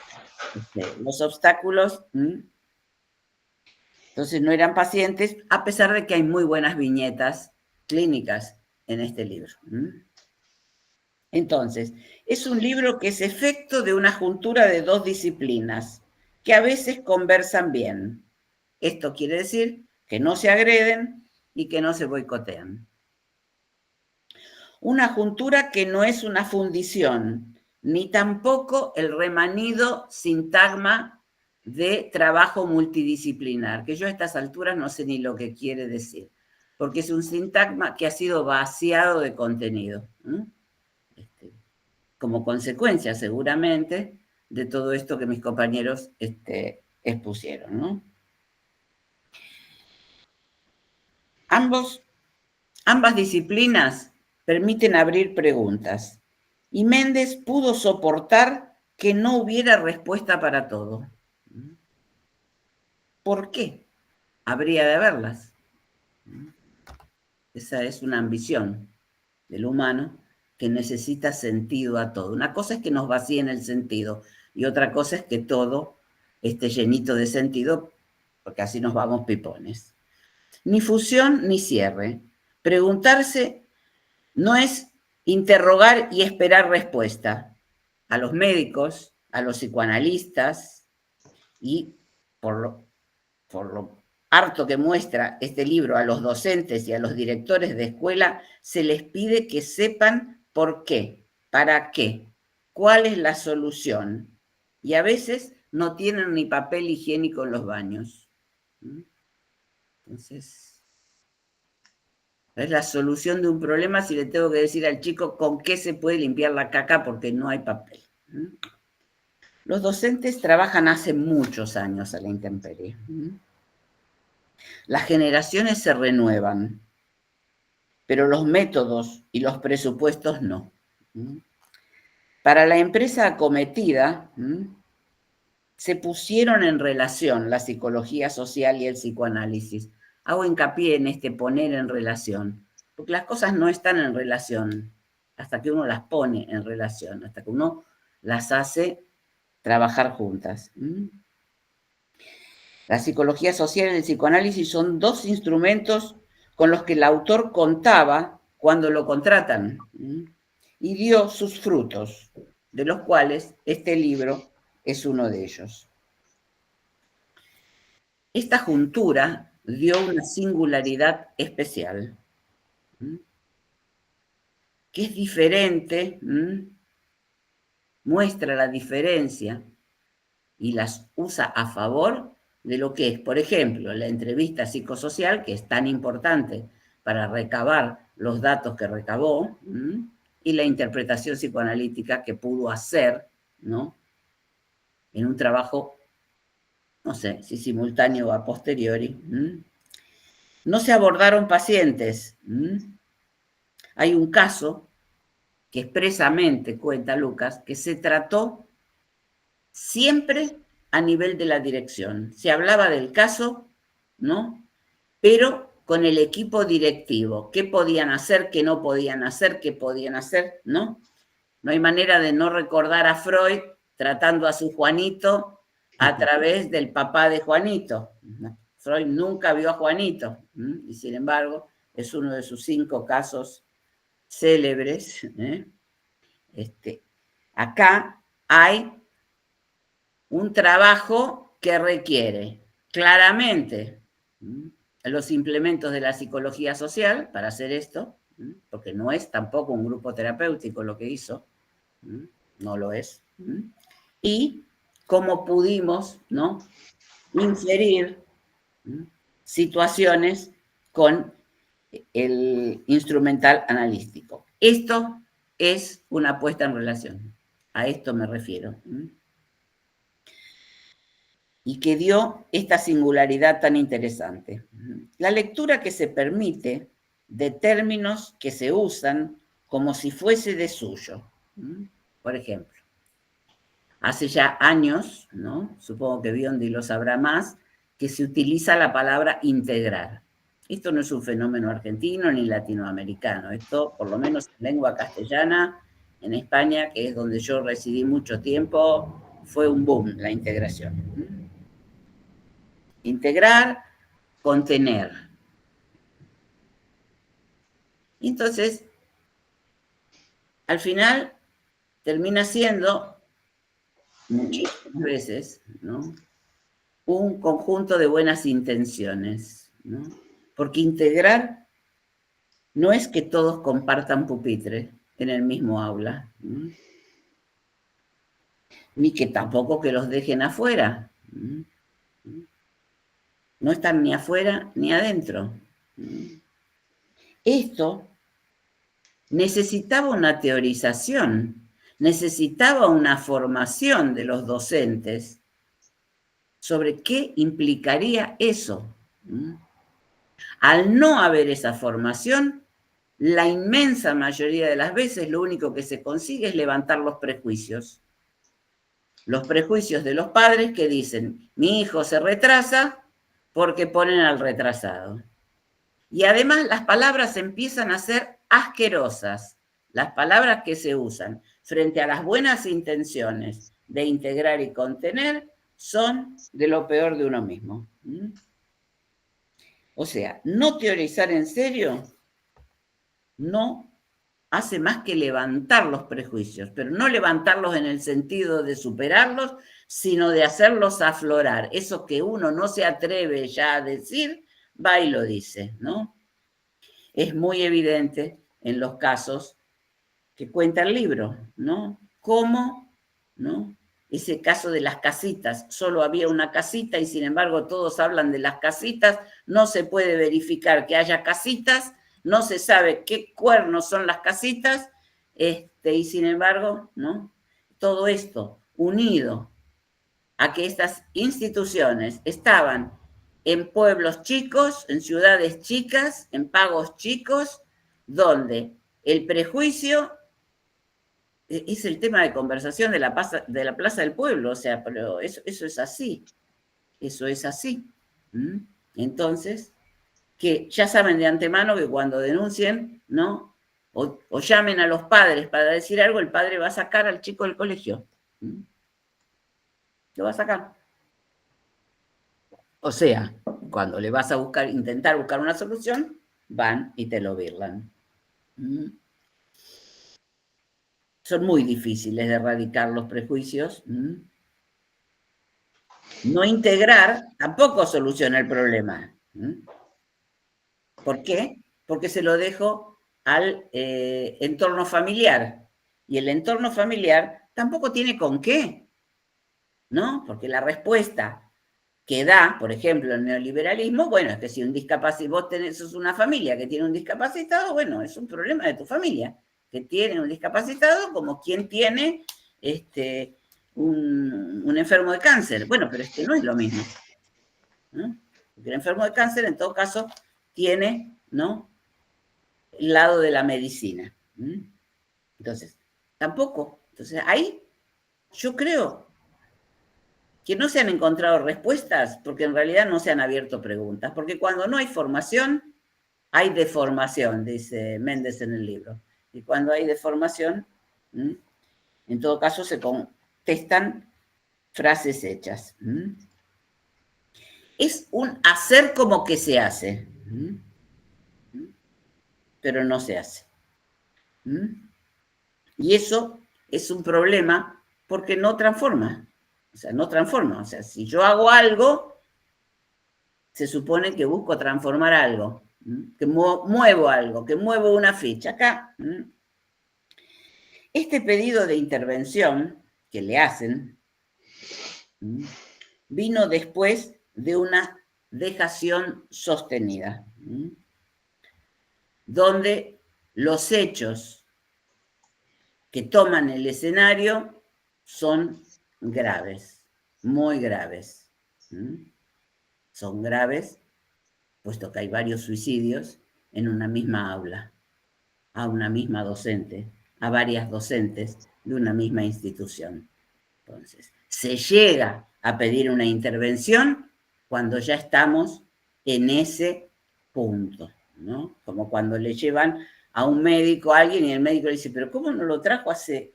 los obstáculos, entonces no eran pacientes, a pesar de que hay muy buenas viñetas clínicas en este libro. Entonces, es un libro que es efecto de una juntura de dos disciplinas que a veces conversan bien. Esto quiere decir que no se agreden y que no se boicotean. Una juntura que no es una fundición, ni tampoco el remanido sintagma de trabajo multidisciplinar, que yo a estas alturas no sé ni lo que quiere decir, porque es un sintagma que ha sido vaciado de contenido, como consecuencia seguramente de todo esto que mis compañeros expusieron, ¿no? Ambas disciplinas permiten abrir preguntas y Méndez pudo soportar que no hubiera respuesta para todo. ¿Por qué? Habría de haberlas. Esa es una ambición del humano que necesita sentido a todo. Una cosa es que nos vacíen el sentido y otra cosa es que todo esté llenito de sentido, porque así nos vamos pipones. Ni fusión ni cierre. Preguntarse no es interrogar y esperar respuesta. A los médicos, a los psicoanalistas y por lo harto que muestra este libro, a los docentes y a los directores de escuela, se les pide que sepan por qué, para qué, cuál es la solución. Y a veces no tienen ni papel higiénico en los baños. Entonces, es la solución de un problema si le tengo que decir al chico con qué se puede limpiar la caca porque no hay papel. Los docentes trabajan hace muchos años a la intemperie. Las generaciones se renuevan, pero los métodos y los presupuestos no. Para la empresa acometida, se pusieron en relación la psicología social y el psicoanálisis. Hago hincapié en este poner en relación, porque las cosas no están en relación hasta que uno las pone en relación, hasta que uno las hace trabajar juntas. La psicología social y el psicoanálisis son dos instrumentos con los que el autor contaba cuando lo contratan y dio sus frutos, de los cuales este libro es uno de ellos. Esta juntura dio una singularidad especial, que es diferente, muestra la diferencia y las usa a favor de lo que es, por ejemplo, la entrevista psicosocial, que es tan importante para recabar los datos que recabó, y la interpretación psicoanalítica que pudo hacer, ¿no?, en un trabajo, no sé si simultáneo o a posteriori. No se abordaron pacientes. Hay un caso que expresamente cuenta Lucas, que se trató siempre a nivel de la dirección. Se hablaba del caso, ¿no?, pero con el equipo directivo. ¿Qué podían hacer, qué no podían hacer, qué podían hacer, ¿no? No hay manera de no recordar a Freud tratando a su Juanito a través del papá de Juanito. Freud nunca vio a Juanito, y sin embargo es uno de sus 5 casos célebres. Acá hay un trabajo que requiere claramente los implementos de la psicología social para hacer esto, porque no es tampoco un grupo terapéutico lo que hizo, no lo es, y cómo pudimos, ¿no?, inferir situaciones con el instrumental analítico. Esto es una puesta en relación, a esto me refiero. Y que dio esta singularidad tan interesante. La lectura que se permite de términos que se usan como si fuese de suyo. Por ejemplo, hace ya años, ¿no?, supongo que Biondi lo sabrá más, que se utiliza la palabra integrar. Esto no es un fenómeno argentino ni latinoamericano. Esto, por lo menos en lengua castellana, en España, que es donde yo residí mucho tiempo, fue un boom la integración. Integrar, contener. Entonces, al final, termina siendo, muchísimas veces, ¿no?, un conjunto de buenas intenciones, ¿no? Porque integrar no es que todos compartan pupitre en el mismo aula, ni que tampoco que los dejen afuera. No están ni afuera ni adentro. Esto necesitaba una teorización, necesitaba una formación de los docentes sobre qué implicaría eso. Al no haber esa formación, la inmensa mayoría de las veces lo único que se consigue es levantar los prejuicios. Los prejuicios de los padres que dicen, mi hijo se retrasa porque ponen al retrasado. Y además las palabras empiezan a ser asquerosas. Las palabras que se usan frente a las buenas intenciones de integrar y contener son de lo peor de uno mismo. O sea, no teorizar en serio no hace más que levantar los prejuicios, pero no levantarlos en el sentido de superarlos, sino de hacerlos aflorar. Eso que uno no se atreve ya a decir, va y lo dice, ¿no? Es muy evidente en los casos que cuenta el libro, ¿no? Cómo, ¿no?, ese caso de las casitas, solo había una casita y sin embargo todos hablan de las casitas, no se puede verificar que haya casitas, no se sabe qué cuernos son las casitas, y sin embargo, ¿no?, todo esto unido a que estas instituciones estaban en pueblos chicos, en ciudades chicas, en pagos chicos, donde el prejuicio es el tema de conversación de la Plaza del Pueblo, o sea, pero eso es así, eso es así. Entonces, que ya saben de antemano que cuando denuncien, ¿no? O llamen a los padres para decir algo, el padre va a sacar al chico del colegio. Lo va a sacar. O sea, cuando le vas a intentar buscar una solución, van y te lo birlan. Son muy difíciles de erradicar los prejuicios. No integrar tampoco soluciona el problema. ¿Por qué? Porque se lo dejo al entorno familiar. Y el entorno familiar tampoco tiene con qué, ¿no? Porque la respuesta que da, por ejemplo, el neoliberalismo, bueno, es que si vos sos una familia que tiene un discapacitado, bueno, es un problema de tu familia, que tiene un discapacitado como quien tiene un enfermo de cáncer. Bueno, pero es que no es lo mismo, ¿no? Porque el enfermo de cáncer, en todo caso, tiene, ¿no?, el lado de la medicina. Entonces, tampoco. Entonces, ahí yo creo que no se han encontrado respuestas porque en realidad no se han abierto preguntas. Porque cuando no hay formación, hay deformación, dice Méndez en el libro. Y cuando hay deformación, en todo caso se contestan frases hechas. Es un hacer como que se hace, pero no se hace. Y eso es un problema porque no transforma. O sea, no transforma. O sea, si yo hago algo, se supone que busco transformar algo, que muevo algo, que muevo una ficha. Acá, este pedido de intervención que le hacen vino después de una dejación sostenida, donde los hechos que toman el escenario son graves, muy graves. Son graves, puesto que hay varios suicidios en una misma aula, a una misma docente, a varias docentes de una misma institución. Entonces, se llega a pedir una intervención cuando ya estamos en ese punto, ¿no? Como cuando le llevan a un médico a alguien y el médico le dice, pero ¿cómo no lo trajo hace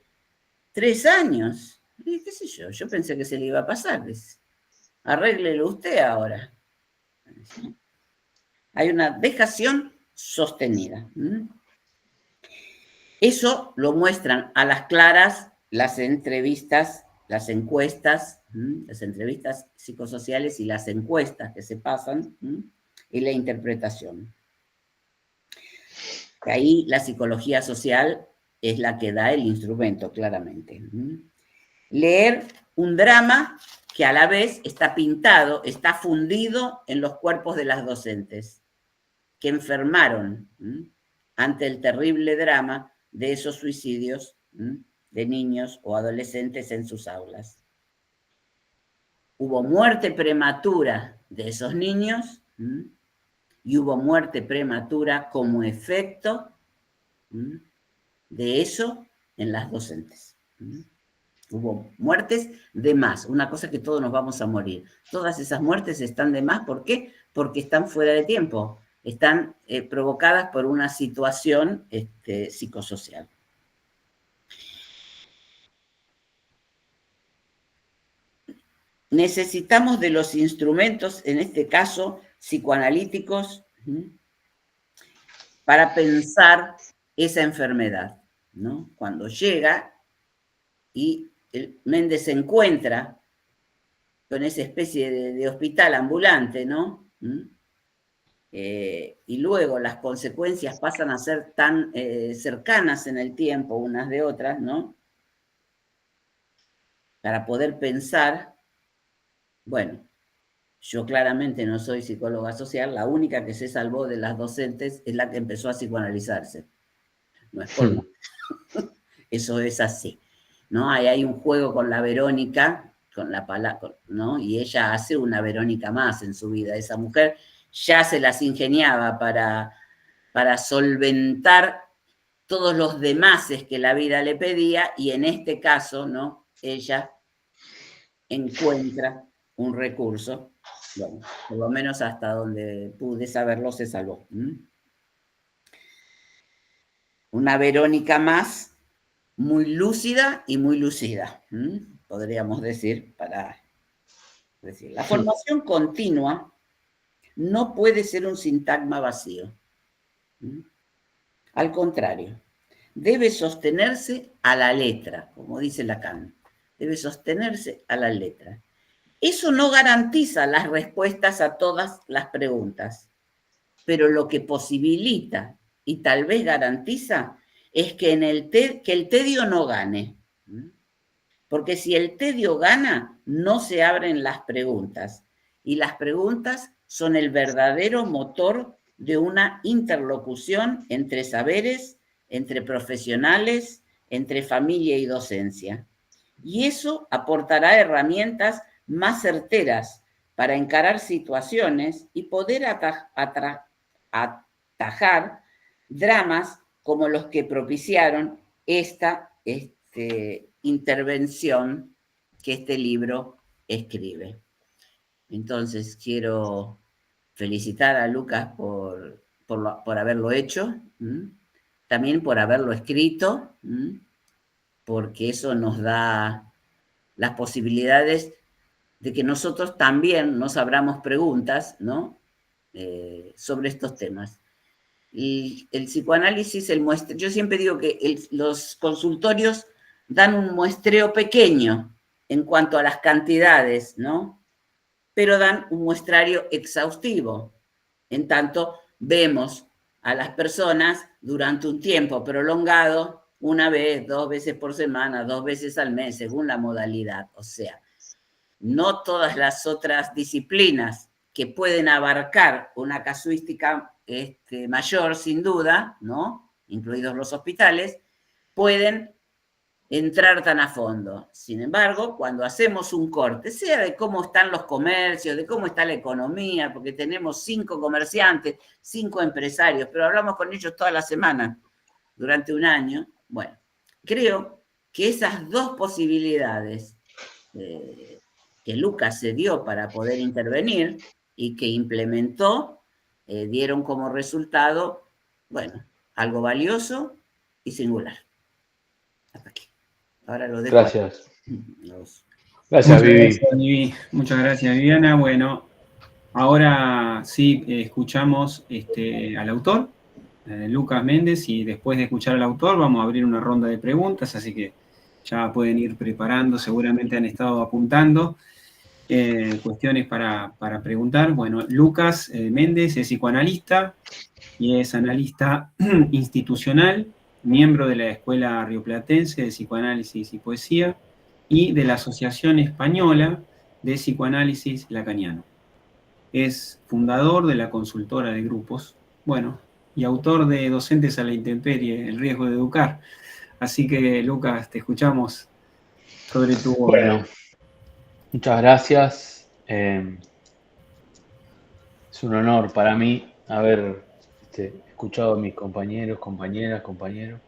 3 años? Y qué sé yo pensé que se le iba a pasar. Arréglelo usted ahora. Hay una dejación sostenida. Eso lo muestran a las claras las entrevistas, las encuestas, las entrevistas psicosociales y las encuestas que se pasan, y la interpretación. Ahí la psicología social es la que da el instrumento, claramente. Leer un drama que a la vez está pintado, está fundido en los cuerpos de las docentes, que enfermaron ante el terrible drama de esos suicidios de niños o adolescentes en sus aulas. Hubo muerte prematura de esos niños y hubo muerte prematura como efecto de eso en las docentes. Hubo muertes de más, una cosa que todos nos vamos a morir. Todas esas muertes están de más, ¿por qué? Porque están fuera de tiempo, están provocadas por una situación psicosocial. Necesitamos de los instrumentos, en este caso, psicoanalíticos, para pensar esa enfermedad, ¿no? Cuando llega y Méndez se encuentra con esa especie de hospital ambulante, ¿no? Y luego las consecuencias pasan a ser tan cercanas en el tiempo unas de otras, ¿no? Para poder pensar, bueno, yo claramente no soy psicóloga social, la única que se salvó de las docentes es la que empezó a psicoanalizarse. No es por eso es así, ¿no? Ahí hay un juego con la Verónica, con la palabra, ¿no? Y ella hace una Verónica más en su vida. Esa mujer ya se las ingeniaba para solventar todos los demases que la vida le pedía, y en este caso, ¿no? Ella encuentra un recurso, bueno, por lo menos hasta donde pude saberlo se salvó. Una Verónica más, muy lúcida y muy lucida, podríamos decir, para decir. La formación continua no puede ser un sintagma vacío. Al contrario, debe sostenerse a la letra, como dice Lacan, debe sostenerse a la letra. Eso no garantiza las respuestas a todas las preguntas, pero lo que posibilita y tal vez garantiza es que, que el tedio no gane. Porque si el tedio gana, no se abren las preguntas. Y las preguntas son el verdadero motor de una interlocución entre saberes, entre profesionales, entre familia y docencia. Y eso aportará herramientas más certeras para encarar situaciones y poder atajar dramas como los que propiciaron esta intervención que este libro escribe. Entonces quiero felicitar a Lucas por haberlo hecho, también por haberlo escrito, porque eso nos da las posibilidades de que nosotros también nos abramos preguntas, ¿no? Sobre estos temas. Y el psicoanálisis, yo siempre digo que los consultorios dan un muestreo pequeño en cuanto a las cantidades, ¿no? Pero dan un muestrario exhaustivo. En tanto, vemos a las personas durante un tiempo prolongado, una vez, 2 veces por semana, 2 veces al mes, según la modalidad. O sea, no todas las otras disciplinas que pueden abarcar una casuística mayor, sin duda, ¿no? Incluidos los hospitales, pueden entrar tan a fondo. Sin embargo, cuando hacemos un corte, sea de cómo están los comercios, de cómo está la economía, porque tenemos 5 comerciantes, 5 empresarios, pero hablamos con ellos toda la semana, durante un año, bueno, creo que esas 2 posibilidades que Lucas se dio para poder intervenir y que implementó, dieron como resultado, bueno, algo valioso y singular. Hasta aquí. Ahora lo dejo. Gracias. Gracias, Vivi. Muchas gracias, Viviana. Bueno, ahora sí escuchamos al autor, Lucas Méndez, y después de escuchar al autor vamos a abrir una ronda de preguntas, así que ya pueden ir preparando, seguramente han estado apuntando cuestiones para preguntar. Bueno, Lucas Méndez es psicoanalista y es analista institucional, miembro de la Escuela Rioplatense de Psicoanálisis y Poesía y de la Asociación Española de Psicoanálisis Lacaniano. Es fundador de la consultora de grupos, bueno, y autor de Docentes a la Intemperie, El riesgo de educar. Así que, Lucas, te escuchamos sobre tu obra. Bueno, muchas gracias. Es un honor para mí haber escuchado a mis compañeros, compañeras, compañeros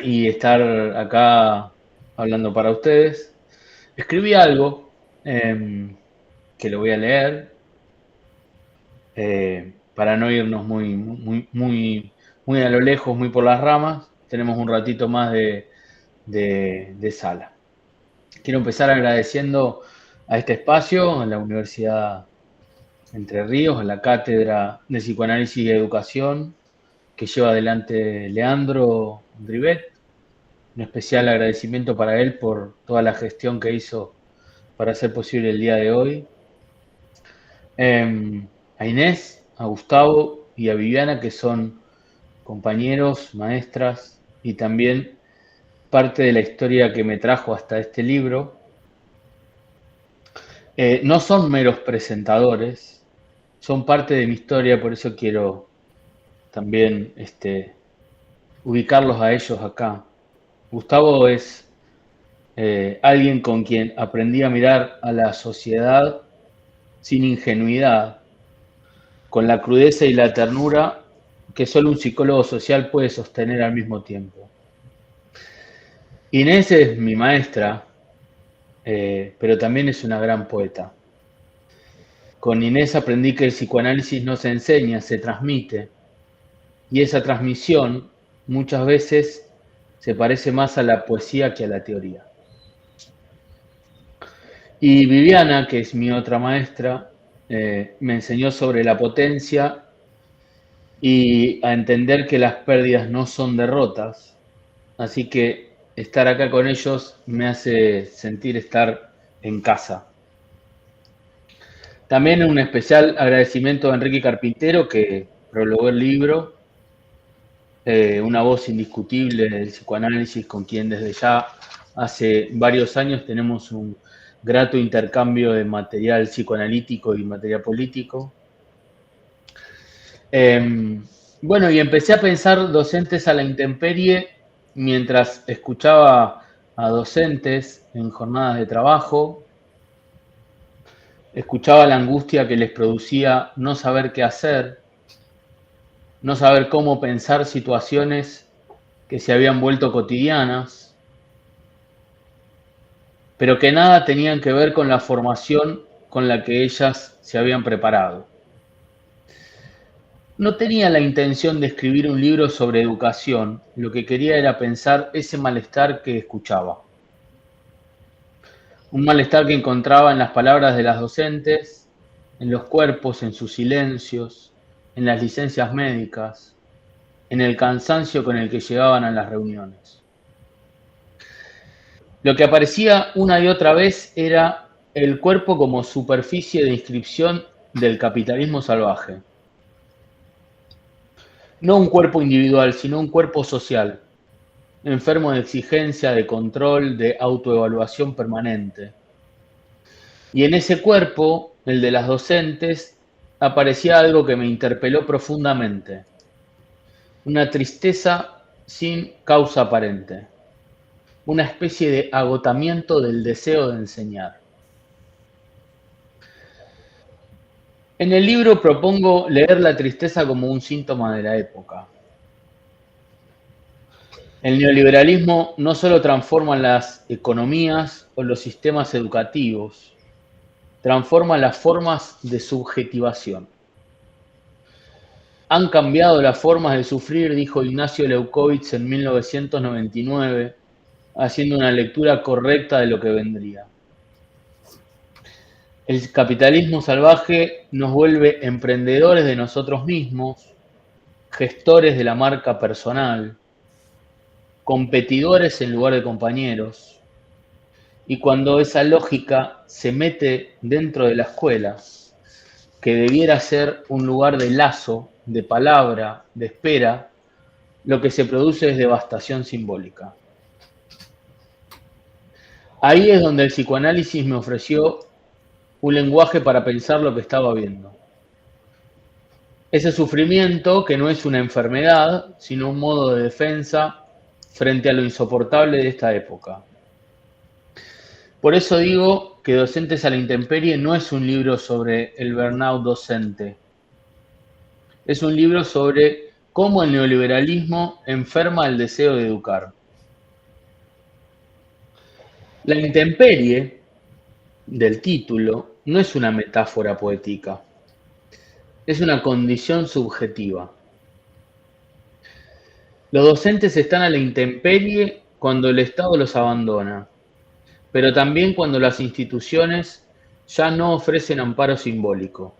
y estar acá hablando para ustedes. Escribí algo que lo voy a leer para no irnos muy a lo lejos, muy por las ramas. Tenemos un ratito más de sala. Quiero empezar agradeciendo a este espacio, a la Universidad Entre Ríos, a la Cátedra de Psicoanálisis y Educación que lleva adelante Leandro Drivet. Un especial agradecimiento para él por toda la gestión que hizo para hacer posible el día de hoy. A Inés, a Gustavo y a Viviana, que son compañeros, maestras y también parte de la historia que me trajo hasta este libro. No son meros presentadores, son parte de mi historia, por eso quiero también ubicarlos a ellos acá. Gustavo es alguien con quien aprendí a mirar a la sociedad sin ingenuidad, con la crudeza y la ternura que solo un psicólogo social puede sostener al mismo tiempo. Inés es mi maestra, pero también es una gran poeta. Con Inés aprendí que el psicoanálisis no se enseña, se transmite. Y esa transmisión muchas veces se parece más a la poesía que a la teoría. Y Viviana, que es mi otra maestra, me enseñó sobre la potencia y a entender que las pérdidas no son derrotas. Así que estar acá con ellos me hace sentir estar en casa. También un especial agradecimiento a Enrique Carpintero, que prologó el libro, una voz indiscutible del psicoanálisis, con quien desde ya hace varios años tenemos un grato intercambio de material psicoanalítico y material político. Bueno, y empecé a pensar docentes a la intemperie mientras escuchaba a docentes en jornadas de trabajo, escuchaba la angustia que les producía no saber qué hacer, no saber cómo pensar situaciones que se habían vuelto cotidianas, pero que nada tenían que ver con la formación con la que ellas se habían preparado. No tenía la intención de escribir un libro sobre educación, lo que quería era pensar ese malestar que escuchaba. Un malestar que encontraba en las palabras de las docentes, en los cuerpos, en sus silencios, en las licencias médicas, en el cansancio con el que llegaban a las reuniones. Lo que aparecía una y otra vez era el cuerpo como superficie de inscripción del capitalismo salvaje. No un cuerpo individual, sino un cuerpo social, enfermo de exigencia, de control, de autoevaluación permanente. Y en ese cuerpo, el de las docentes, aparecía algo que me interpeló profundamente. Una tristeza sin causa aparente. Una especie de agotamiento del deseo de enseñar. En el libro propongo leer la tristeza como un síntoma de la época. El neoliberalismo no solo transforma las economías o los sistemas educativos, transforma las formas de subjetivación. Han cambiado las formas de sufrir, dijo Ignacio Leuckovitz en 1999, haciendo una lectura correcta de lo que vendría. El capitalismo salvaje nos vuelve emprendedores de nosotros mismos, gestores de la marca personal, competidores en lugar de compañeros. Y cuando esa lógica se mete dentro de la escuela, que debiera ser un lugar de lazo, de palabra, de espera, lo que se produce es devastación simbólica. Ahí es donde el psicoanálisis me ofreció un lenguaje para pensar lo que estaba viendo. Ese sufrimiento que no es una enfermedad, sino un modo de defensa frente a lo insoportable de esta época. Por eso digo que Docentes a la Intemperie no es un libro sobre el burnout docente. Es un libro sobre cómo el neoliberalismo enferma el deseo de educar. La intemperie del título no es una metáfora poética, es una condición subjetiva. Los docentes están a la intemperie cuando el Estado los abandona, pero también cuando las instituciones ya no ofrecen amparo simbólico.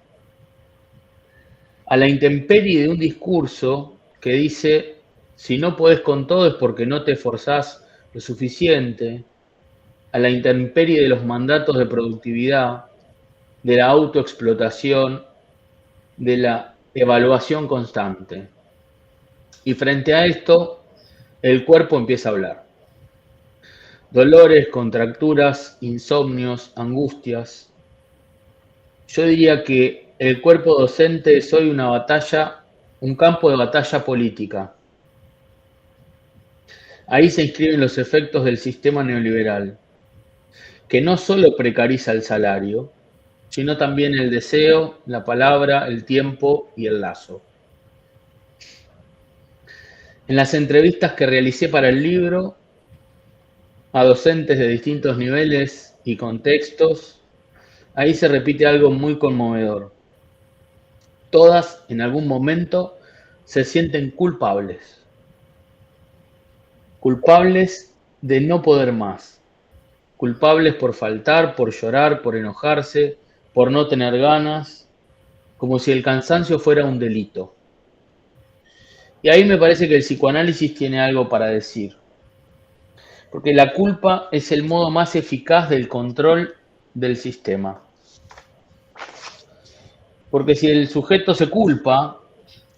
A la intemperie de un discurso que dice, si no podés con todo es porque no te esforzás lo suficiente, a la intemperie de los mandatos de productividad, de la autoexplotación, de la evaluación constante. Y frente a esto, el cuerpo empieza a hablar. Dolores, contracturas, insomnios, angustias. Yo diría que el cuerpo docente es hoy una batalla, un campo de batalla política. Ahí se inscriben los efectos del sistema neoliberal, que no solo precariza el salario, sino también el deseo, la palabra, el tiempo y el lazo. En las entrevistas que realicé para el libro a docentes de distintos niveles y contextos, ahí se repite algo muy conmovedor. Todas, en algún momento, se sienten culpables. Culpables de no poder más. Culpables por faltar, por llorar, por enojarse, por no tener ganas, como si el cansancio fuera un delito. Y ahí me parece que el psicoanálisis tiene algo para decir. Porque la culpa es el modo más eficaz del control del sistema. Porque si el sujeto se culpa,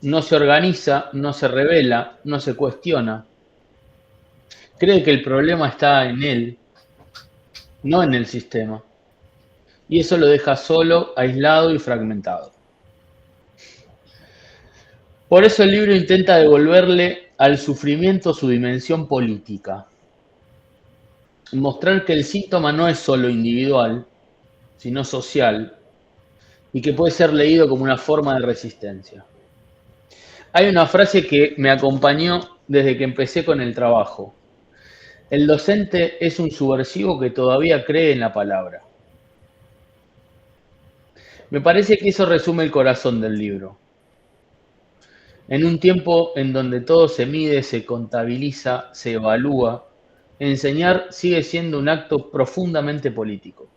no se organiza, no se revela, no se cuestiona, cree que el problema está en él, no en el sistema. Y eso lo deja solo, aislado y fragmentado. Por eso el libro intenta devolverle al sufrimiento su dimensión política. Mostrar que el síntoma no es solo individual, sino social, y que puede ser leído como una forma de resistencia. Hay una frase que me acompañó desde que empecé con el trabajo. El docente es un subversivo que todavía cree en la palabra. Me parece que eso resume el corazón del libro. En un tiempo en donde todo se mide, se contabiliza, se evalúa, enseñar sigue siendo un acto profundamente político.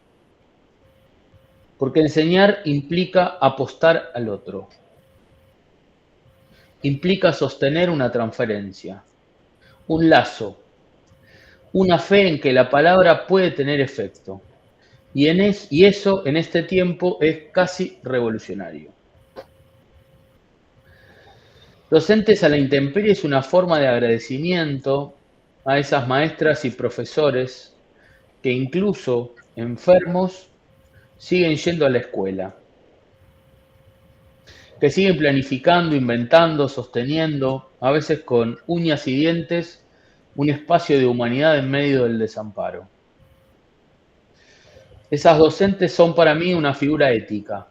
Porque enseñar implica apostar al otro. Implica sostener una transferencia, un lazo, una fe en que la palabra puede tener efecto. Y eso en este tiempo es casi revolucionario. Docentes a la intemperie es una forma de agradecimiento a esas maestras y profesores que incluso enfermos siguen yendo a la escuela, que siguen planificando, inventando, sosteniendo, a veces con uñas y dientes, un espacio de humanidad en medio del desamparo. Esas docentes son para mí una figura ética,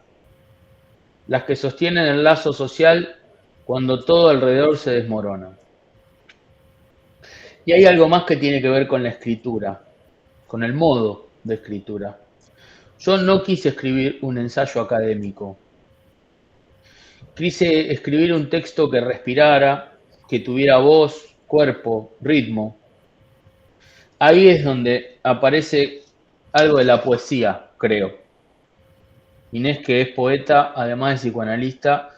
las que sostienen el lazo social cuando todo alrededor se desmorona. Y hay algo más que tiene que ver con la escritura, con el modo de escritura. Yo no quise escribir un ensayo académico. Quise escribir un texto que respirara, que tuviera voz, cuerpo, ritmo. Ahí es donde aparece algo de la poesía, creo. Inés, que es poeta, además de psicoanalista,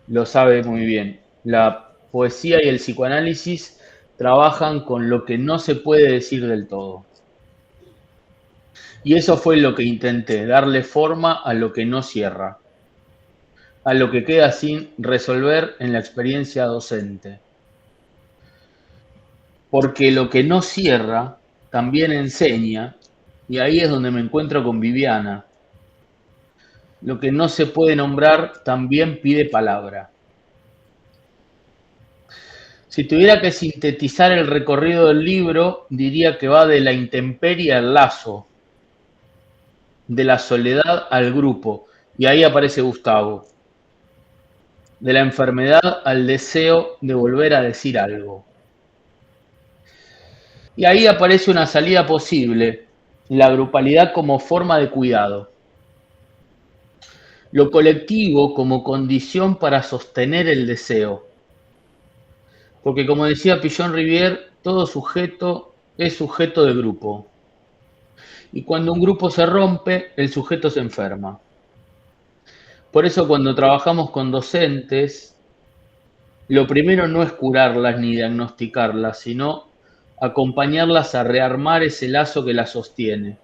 lo sabe muy bien. La poesía y el psicoanálisis trabajan con lo que no se puede decir del todo. Y eso fue lo que intenté, darle forma a lo que no cierra, a lo que queda sin resolver en la experiencia docente. Porque lo que no cierra también enseña, y ahí es donde me encuentro con Viviana. Lo que no se puede nombrar también pide palabra. Si tuviera que sintetizar el recorrido del libro, diría que va de la intemperie al lazo, de la soledad al grupo, y ahí aparece Gustavo, de la enfermedad al deseo de volver a decir algo. Y ahí aparece una salida posible, la grupalidad como forma de cuidado. Lo colectivo como condición para sostener el deseo. Porque como decía Pillon Rivière, todo sujeto es sujeto de grupo. Y cuando un grupo se rompe, el sujeto se enferma. Por eso cuando trabajamos con docentes, lo primero no es curarlas ni diagnosticarlas, sino acompañarlas a rearmar ese lazo que las sostiene,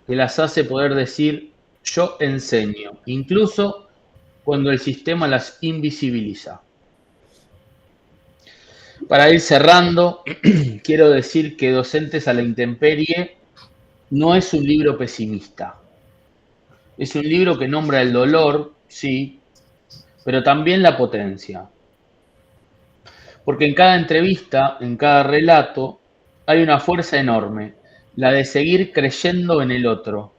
que las hace poder decir, yo enseño, incluso cuando el sistema las invisibiliza. Para ir cerrando, quiero decir que Docentes a la Intemperie no es un libro pesimista. Es un libro que nombra el dolor, sí, pero también la potencia. Porque en cada entrevista, en cada relato, hay una fuerza enorme, la de seguir creyendo en el otro.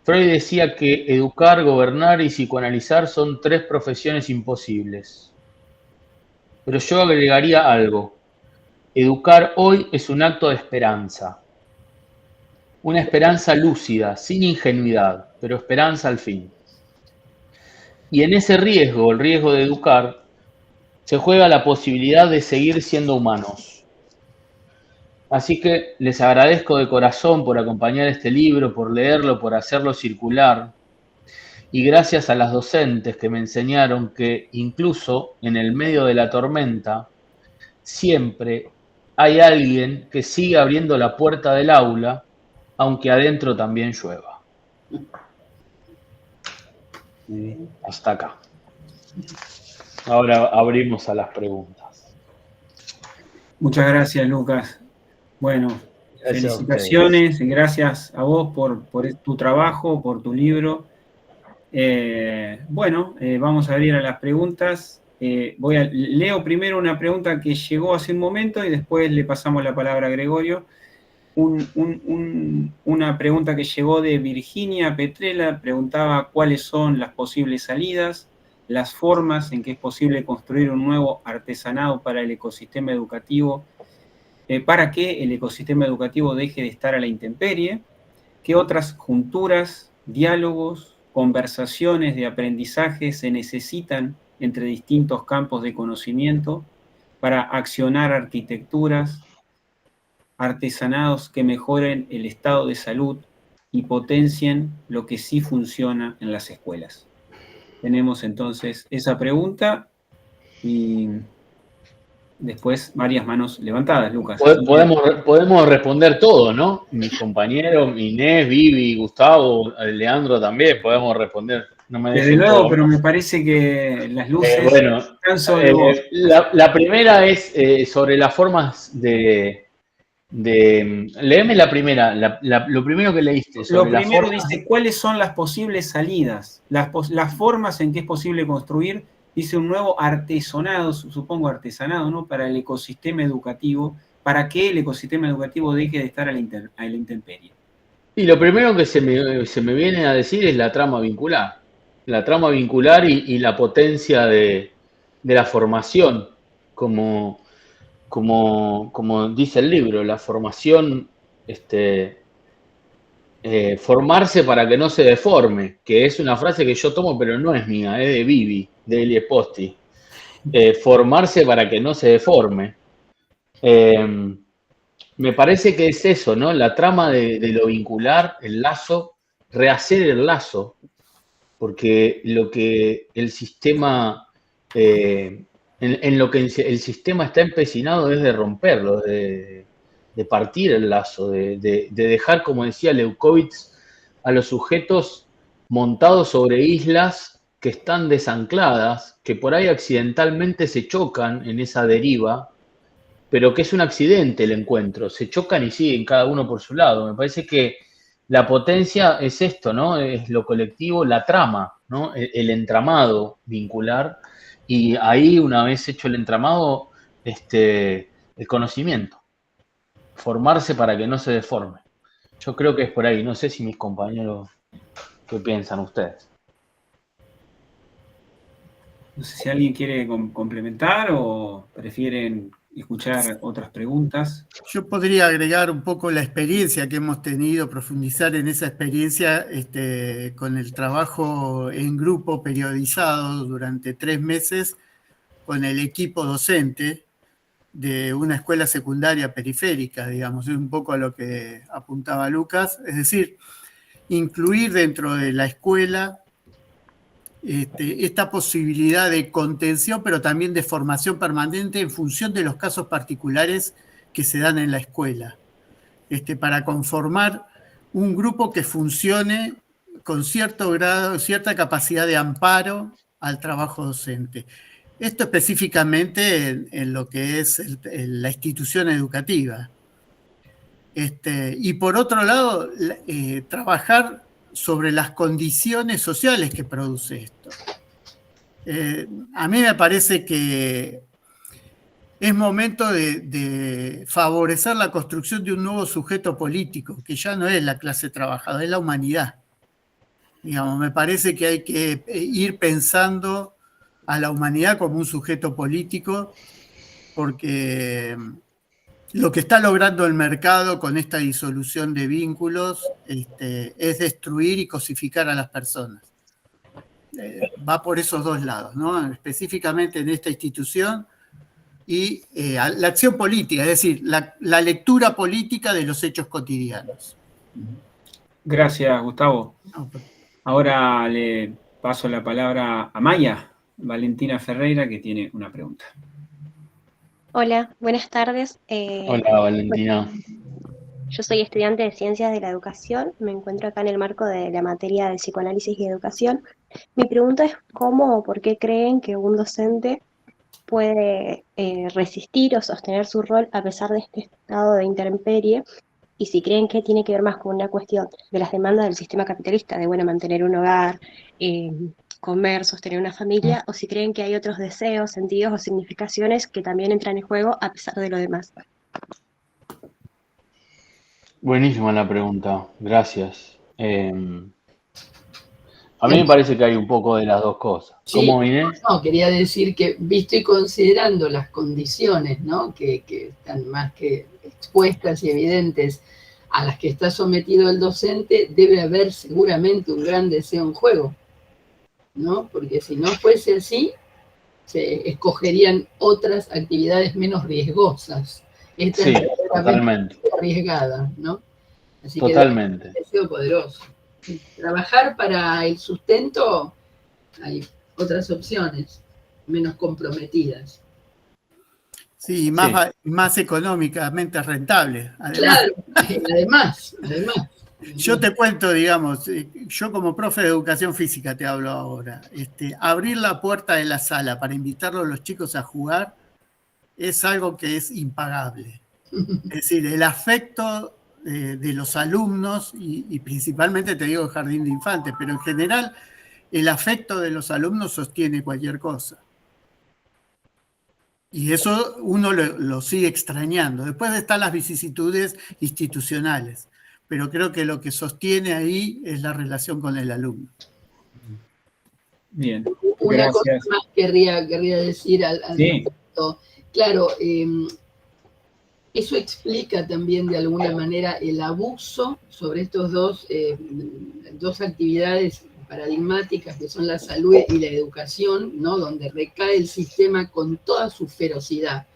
Freud decía que educar, gobernar y psicoanalizar son 3 profesiones imposibles. Pero yo agregaría algo. Educar hoy es un acto de esperanza. Una esperanza lúcida, sin ingenuidad, pero esperanza al fin. Y en ese riesgo, el riesgo de educar, se juega la posibilidad de seguir siendo humanos. Así que les agradezco de corazón por acompañar este libro, por leerlo, por hacerlo circular. Y gracias a las docentes que me enseñaron que incluso en el medio de la tormenta, siempre hay alguien que sigue abriendo la puerta del aula, aunque adentro también llueva. Hasta acá. Ahora abrimos a las preguntas. Muchas gracias, Lucas. Bueno, Gracias felicitaciones, gracias a vos por tu trabajo, por tu libro. Vamos a abrir a las preguntas. Leo primero una pregunta que llegó hace un momento y después le pasamos la palabra a Gregorio. Una pregunta que llegó de Virginia Petrella, preguntaba cuáles son las posibles salidas, las formas en que es posible construir un nuevo artesanado para el ecosistema educativo, para que el ecosistema educativo deje de estar a la intemperie, qué otras junturas, diálogos, conversaciones de aprendizaje se necesitan entre distintos campos de conocimiento para accionar arquitecturas, artesanados que mejoren el estado de salud y potencien lo que sí funciona en las escuelas. Tenemos entonces esa pregunta y después varias manos levantadas, Lucas. Podemos responder todo, ¿no? Mis compañeros, Inés, Vivi, Gustavo, Leandro también, podemos responder. No me Desde luego, pero me parece que las luces están sobre vos. La primera es sobre las formas de léeme la primera, lo primero que leíste. Lo primero dice, ¿cuáles son las posibles salidas? Las formas en que es posible construir, dice, un nuevo artesanado, supongo artesanado, ¿no? Para el ecosistema educativo, para que el ecosistema educativo deje de estar a la intemperie. Y lo primero que se me viene a decir es la trama vincular. La trama vincular y la potencia de la formación, como dice el libro, la formación, formarse para que no se deforme, que es una frase que yo tomo, pero no es mía, es de Vivi, de Elie Posti. Formarse para que no se deforme. Me parece que es eso, ¿no? La trama de lo vincular, el lazo, rehacer el lazo, porque lo que el sistema... en lo que el sistema está empecinado es de romperlo, de partir el lazo, de dejar, como decía Leuckovitz, a los sujetos montados sobre islas que están desancladas, que por ahí accidentalmente se chocan en esa deriva, pero que es un accidente el encuentro, se chocan y siguen cada uno por su lado. Me parece que la potencia es esto, ¿no? Es lo colectivo, la trama, ¿no? El entramado vincular. Y ahí, una vez hecho el entramado, el conocimiento. Formarse para que no se deforme. Yo creo que es por ahí. No sé si mis compañeros, ¿qué piensan ustedes? No sé si alguien quiere complementar o prefieren escuchar otras preguntas. Yo podría agregar un poco la experiencia que hemos tenido, profundizar en esa experiencia con el trabajo en grupo periodizado durante 3 meses con el equipo docente de una escuela secundaria periférica, digamos, es un poco a lo que apuntaba Lucas, es decir, incluir dentro de la escuela esta posibilidad de contención, pero también de formación permanente en función de los casos particulares que se dan en la escuela, para conformar un grupo que funcione con cierto grado, cierta capacidad de amparo al trabajo docente. Esto específicamente en lo que es la institución educativa. Y por otro lado, trabajar sobre las condiciones sociales que produce esto. A mí me parece que es momento de favorecer la construcción de un nuevo sujeto político, que ya no es la clase trabajadora, es la humanidad. Digamos, me parece que hay que ir pensando a la humanidad como un sujeto político, porque lo que está logrando el mercado con esta disolución de vínculos es destruir y cosificar a las personas. Va por esos dos lados, ¿no? Específicamente en esta institución y la acción política, es decir, la lectura política de los hechos cotidianos. Gracias, Gustavo. Ahora le paso la palabra a Maya Valentina Ferreira, que tiene una pregunta. Hola, buenas tardes. Hola, Valentina. Yo soy estudiante de Ciencias de la Educación, me encuentro acá en el marco de la materia de Psicoanálisis y Educación. Mi pregunta es cómo o por qué creen que un docente puede resistir o sostener su rol a pesar de este estado de intemperie, y si creen que tiene que ver más con una cuestión de las demandas del sistema capitalista, de bueno, mantener un hogar, comer, sostener una familia, o si creen que hay otros deseos, sentidos o significaciones que también entran en juego a pesar de lo demás. Buenísima la pregunta, gracias. A mí me parece que hay un poco de las dos cosas. Sí, ¿Cómo, Inés? no, quería decir que, visto y considerando las condiciones, ¿no?, que están más que expuestas y evidentes a las que está sometido el docente, debe haber seguramente un gran deseo en juego, ¿no? Porque si no fuese así, se escogerían otras actividades menos riesgosas. Esta Sí, es totalmente. arriesgada, ¿no? Así Totalmente. que debe ser un deseo poderoso. Trabajar para el sustento, hay otras opciones menos comprometidas. Sí, más económicamente rentable. Además. Claro, además. Yo te cuento, digamos, yo como profe de educación física te hablo ahora. Abrir la puerta de la sala para invitarlos a los chicos a jugar es algo que es impagable. Es decir, el afecto de los alumnos, y principalmente te digo jardín de infantes, pero en general el afecto de los alumnos sostiene cualquier cosa. Y eso uno lo sigue extrañando. Después están las vicisitudes institucionales, pero creo que lo que sostiene ahí es la relación con el alumno. Bien, Una gracias. cosa más querría decir al respecto. Claro, eso explica también de alguna manera el abuso sobre estos dos actividades paradigmáticas que son la salud y la educación, ¿no?, donde recae el sistema con toda su ferocidad,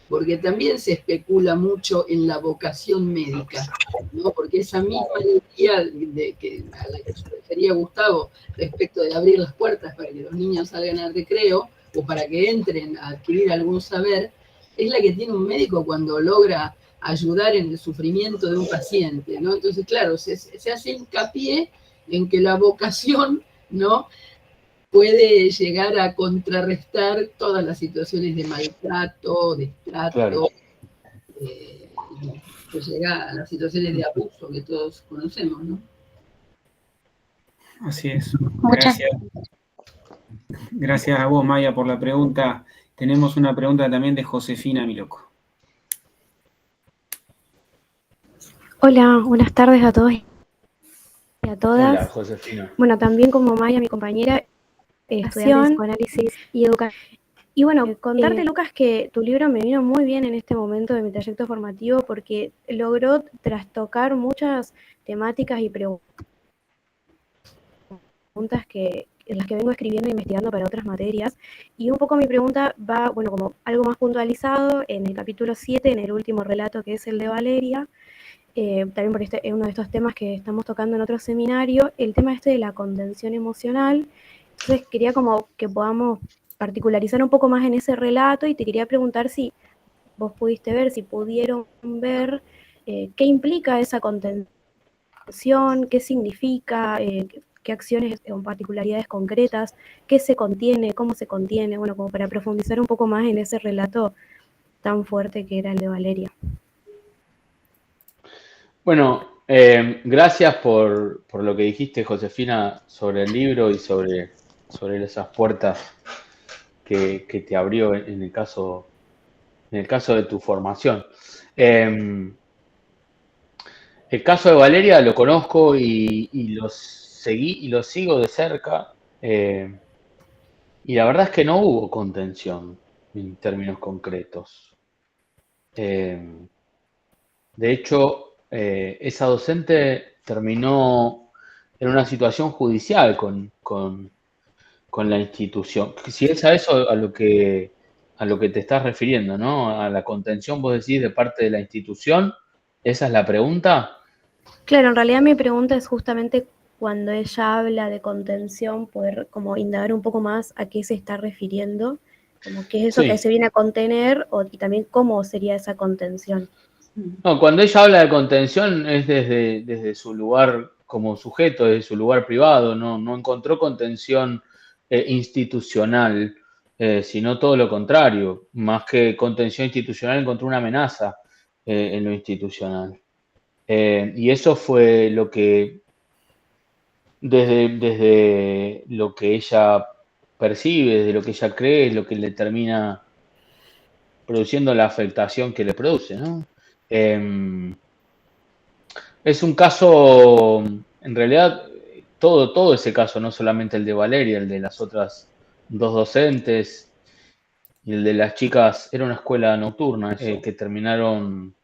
porque también se especula mucho en la vocación médica, ¿no?, porque esa misma idea a la que se refería Gustavo respecto de abrir las puertas para que los niños salgan al recreo o para que entren a adquirir algún saber, es la que tiene un médico cuando logra ayudar en el sufrimiento de un paciente, ¿no? Entonces, claro, se hace hincapié en que la vocación, ¿no?, puede llegar a contrarrestar todas las situaciones de maltrato, destrato, Claro. pues llega a las situaciones de abuso que todos conocemos, ¿no? Así es. Gracias. Gracias a vos, Maya, por la pregunta. Tenemos una pregunta también de Josefina Miloco. Hola, buenas tardes a todos y a todas. Hola, Josefina. Bueno, también como Maya, mi compañera, estudiante de psicoanálisis y educación. Y bueno, contarte, Lucas, que tu libro me vino muy bien en este momento de mi trayecto formativo porque logró trastocar muchas temáticas y preguntas en las que vengo escribiendo e investigando para otras materias. Y un poco mi pregunta va, bueno, como algo más puntualizado en el capítulo 7, en el último relato, que es el de Valeria. También por uno de estos temas que estamos tocando en otro seminario, el tema de la contención emocional. Entonces quería como que podamos particularizar un poco más en ese relato y te quería preguntar si vos pudiste ver, si pudieron ver qué implica esa contención, qué significa, qué acciones o particularidades concretas, qué se contiene, cómo se contiene, bueno, como para profundizar un poco más en ese relato tan fuerte que era el de Valeria. Bueno, gracias por lo que dijiste, Josefina, sobre el libro y sobre esas puertas que te abrió en el caso de tu formación. El caso de Valeria lo conozco y lo seguí y lo sigo de cerca. Y la verdad es que no hubo contención en términos concretos. De hecho, esa docente terminó en una situación judicial con la institución. Si es a eso a lo que te estás refiriendo, ¿no? A la contención, vos decís, de parte de la institución, ¿esa es la pregunta? Claro, en realidad mi pregunta es justamente cuando ella habla de contención, poder como indagar un poco más a qué se está refiriendo, como qué es eso que Sí. se viene a contener y también cómo sería esa contención. No, cuando ella habla de contención es desde su lugar como sujeto, desde su lugar privado, no encontró contención institucional, sino todo lo contrario. Más que contención institucional, encontró una amenaza en lo institucional. Y eso fue lo que, desde lo que ella percibe, desde lo que ella cree, es lo que le termina produciendo la afectación que le produce, ¿no? Es un caso, en realidad, todo ese caso, no solamente el de Valeria, el de las otras dos docentes y el de las chicas, era una escuela nocturna que terminaron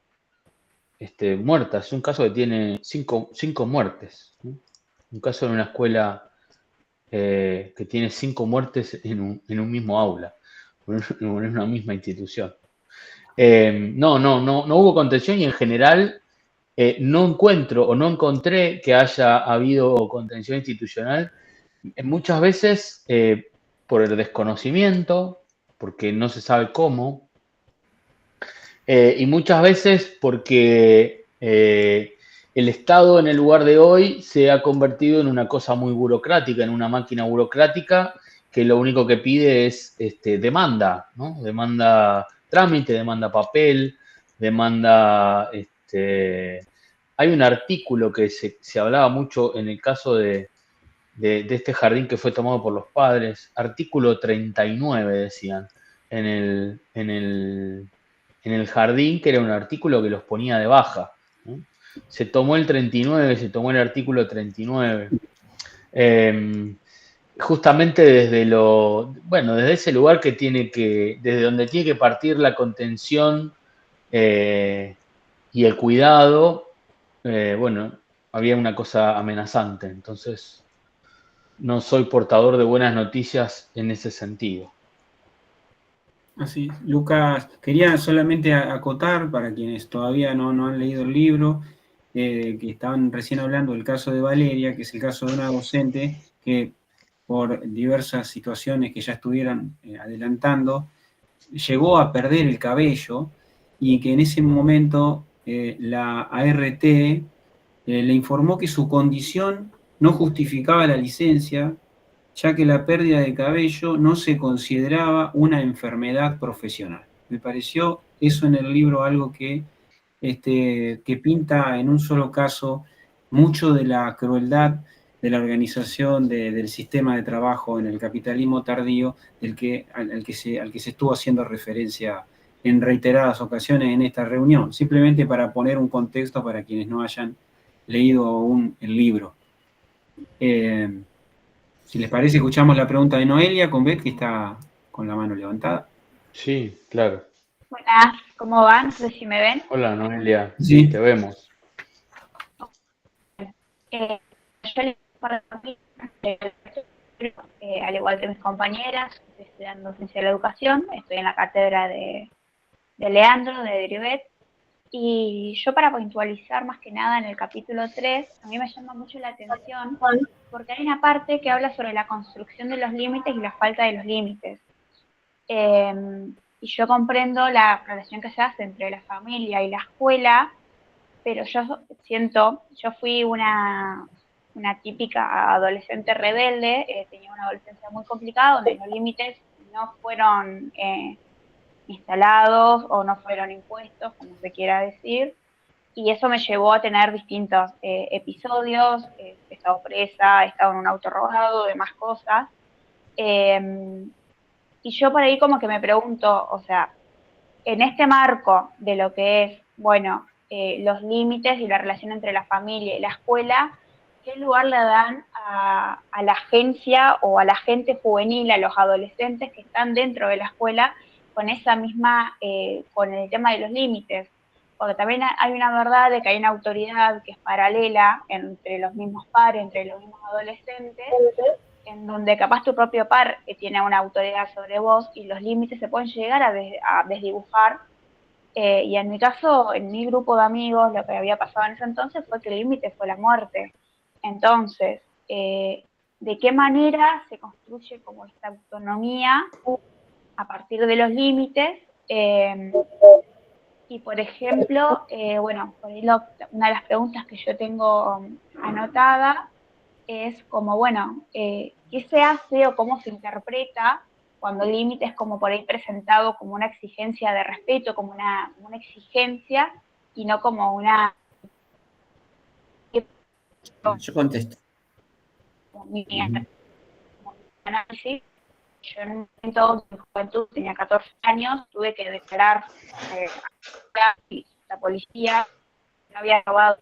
muertas. Es un caso que tiene cinco muertes, ¿no? Un caso en una escuela que tiene 5 muertes en un mismo aula, en una misma institución. No hubo contención y en general no encuentro o no encontré que haya habido contención institucional, muchas veces por el desconocimiento, porque no se sabe cómo, y muchas veces porque el Estado en el lugar de hoy se ha convertido en una cosa muy burocrática, en una máquina burocrática que lo único que pide es demanda, ¿no? Demanda trámite, demanda papel, demanda... hay un artículo que se hablaba mucho en el caso de este jardín que fue tomado por los padres, artículo 39 decían, en el jardín, que era un artículo que los ponía de baja, ¿no? Se tomó el 39, se tomó el artículo 39. Justamente desde ese lugar desde donde tiene que partir la contención y el cuidado, había una cosa amenazante. Entonces, no soy portador de buenas noticias en ese sentido. Así, Lucas, quería solamente acotar para quienes todavía no han leído el libro, que estaban recién hablando del caso de Valeria, que es el caso de una docente que por diversas situaciones que ya estuvieran adelantando, llegó a perder el cabello y que en ese momento la ART le informó que su condición no justificaba la licencia, ya que la pérdida de cabello no se consideraba una enfermedad profesional. Me pareció eso en el libro algo que pinta en un solo caso mucho de la crueldad de la organización del sistema de trabajo en el capitalismo tardío al que se estuvo haciendo referencia en reiteradas ocasiones en esta reunión, simplemente para poner un contexto para quienes no hayan leído aún el libro. Si les parece, escuchamos la pregunta de Noelia con Beth, que está con la mano levantada. Sí, claro. Buenas, ¿cómo van? No sé si me ven. Hola, Noelia. Sí. Sí, te vemos. Yo al igual que mis compañeras, estoy estudiando Ciencia de la Educación, estoy en la cátedra de Leandro, de Derivet, y yo para puntualizar más que nada en el capítulo 3, a mí me llama mucho la atención porque hay una parte que habla sobre la construcción de los límites y la falta de los límites. Y yo comprendo la relación que se hace entre la familia y la escuela, pero yo fui una típica adolescente rebelde, tenía una adolescencia muy complicada donde los límites no fueron instalados o no fueron impuestos, como se quiera decir, y eso me llevó a tener distintos episodios, he estado presa, he estado en un auto robado, demás cosas, y yo por ahí como que me pregunto, o sea, en este marco de lo que es, los límites y la relación entre la familia y la escuela, ¿qué lugar le dan a la agencia o a la gente juvenil, a los adolescentes que están dentro de la escuela con esa misma, con el tema de los límites? porque también hay una verdad de que hay una autoridad que es paralela entre los mismos pares, entre los mismos adolescentes, en donde capaz tu propio par tiene una autoridad sobre vos y los límites se pueden llegar a desdibujar. Y en mi caso, en mi grupo de amigos, lo que había pasado en ese entonces fue que el límite fue la muerte. Entonces, ¿de qué manera se construye como esta autonomía a partir de los límites? Y por ejemplo, bueno, por ahí una de las preguntas que yo tengo anotada es como, bueno, ¿qué se hace o cómo se interpreta cuando el límite es como por ahí presentado como una exigencia de respeto, como una exigencia y no como una... Yo contesto. Mi análisis. Yo en un momento de mi juventud, tenía 14 años, tuve que declarar a la policía que había robado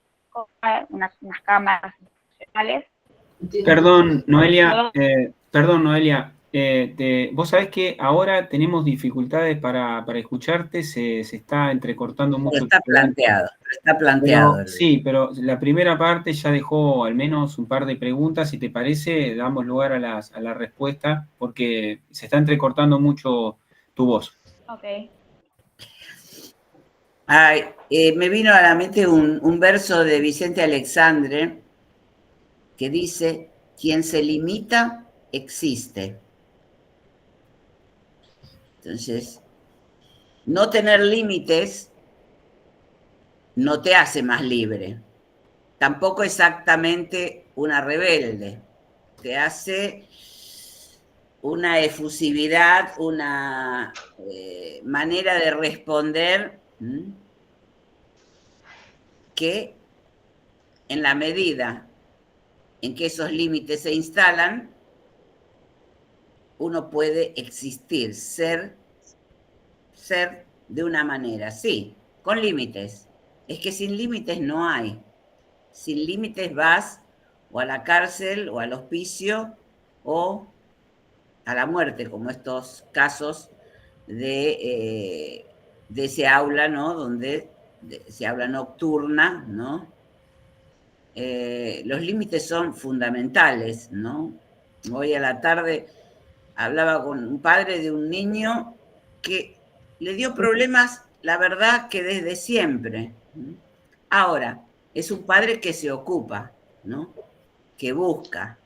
unas cámaras profesionales. Perdón, Noelia, vos sabés que ahora tenemos dificultades para escucharte, se está entrecortando mucho. Está planteado. Pero, sí, pero la primera parte ya dejó al menos un par de preguntas. Si te parece, damos lugar a la respuesta, porque se está entrecortando mucho tu voz. Ok. Me vino a la mente un verso de Vicente Alexandre que dice: quien se limita, existe. Entonces, no tener límites no te hace más libre. Tampoco exactamente una rebelde. Te hace una efusividad, una manera de responder que en la medida en que esos límites se instalan, uno puede existir, ser de una manera, sí, con límites. Es que sin límites no hay. Sin límites vas o a la cárcel o al hospicio o a la muerte, como estos casos de ese aula, ¿no? Donde se aula nocturna, ¿no? Los límites son fundamentales, ¿no? Hoy a la tarde hablaba con un padre de un niño que le dio problemas, la verdad, que desde siempre. Ahora, es un padre que se ocupa, ¿no? Que busca,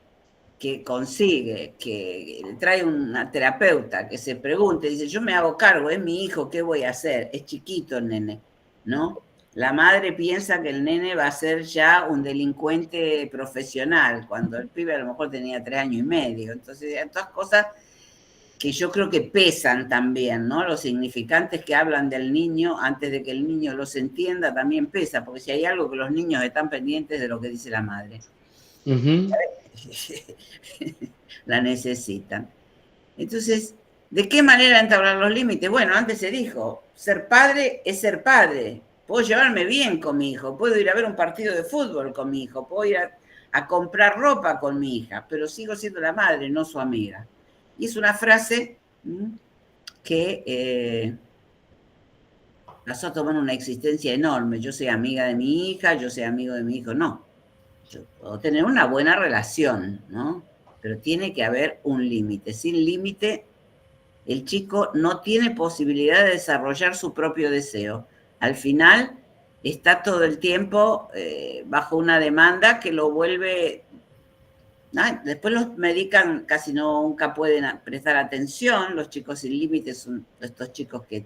que consigue, que trae una terapeuta, que se pregunte, dice, yo me hago cargo, es mi hijo, ¿qué voy a hacer? Es chiquito el nene, ¿no? La madre piensa que el nene va a ser ya un delincuente profesional, cuando el pibe a lo mejor tenía 3 años y medio. Entonces, todas cosas que yo creo que pesan también, ¿no? Los significantes que hablan del niño antes de que el niño los entienda también pesa, porque si hay algo que los niños están pendientes de lo que dice la madre. La necesitan. Entonces, ¿de qué manera entablar los límites? Bueno, antes se dijo, ser padre es ser padre. Puedo llevarme bien con mi hijo, puedo ir a ver un partido de fútbol con mi hijo, puedo ir a comprar ropa con mi hija, pero sigo siendo la madre, no su amiga. Y es una frase que pasó a tomar una existencia enorme. Yo soy amiga de mi hija, yo soy amigo de mi hijo. No, yo puedo tener una buena relación, ¿no? Pero tiene que haber un límite. Sin límite, el chico no tiene posibilidad de desarrollar su propio deseo. Al final, está todo el tiempo bajo una demanda que lo vuelve... Después los medican, casi nunca pueden prestar atención. Los chicos sin límites son estos chicos que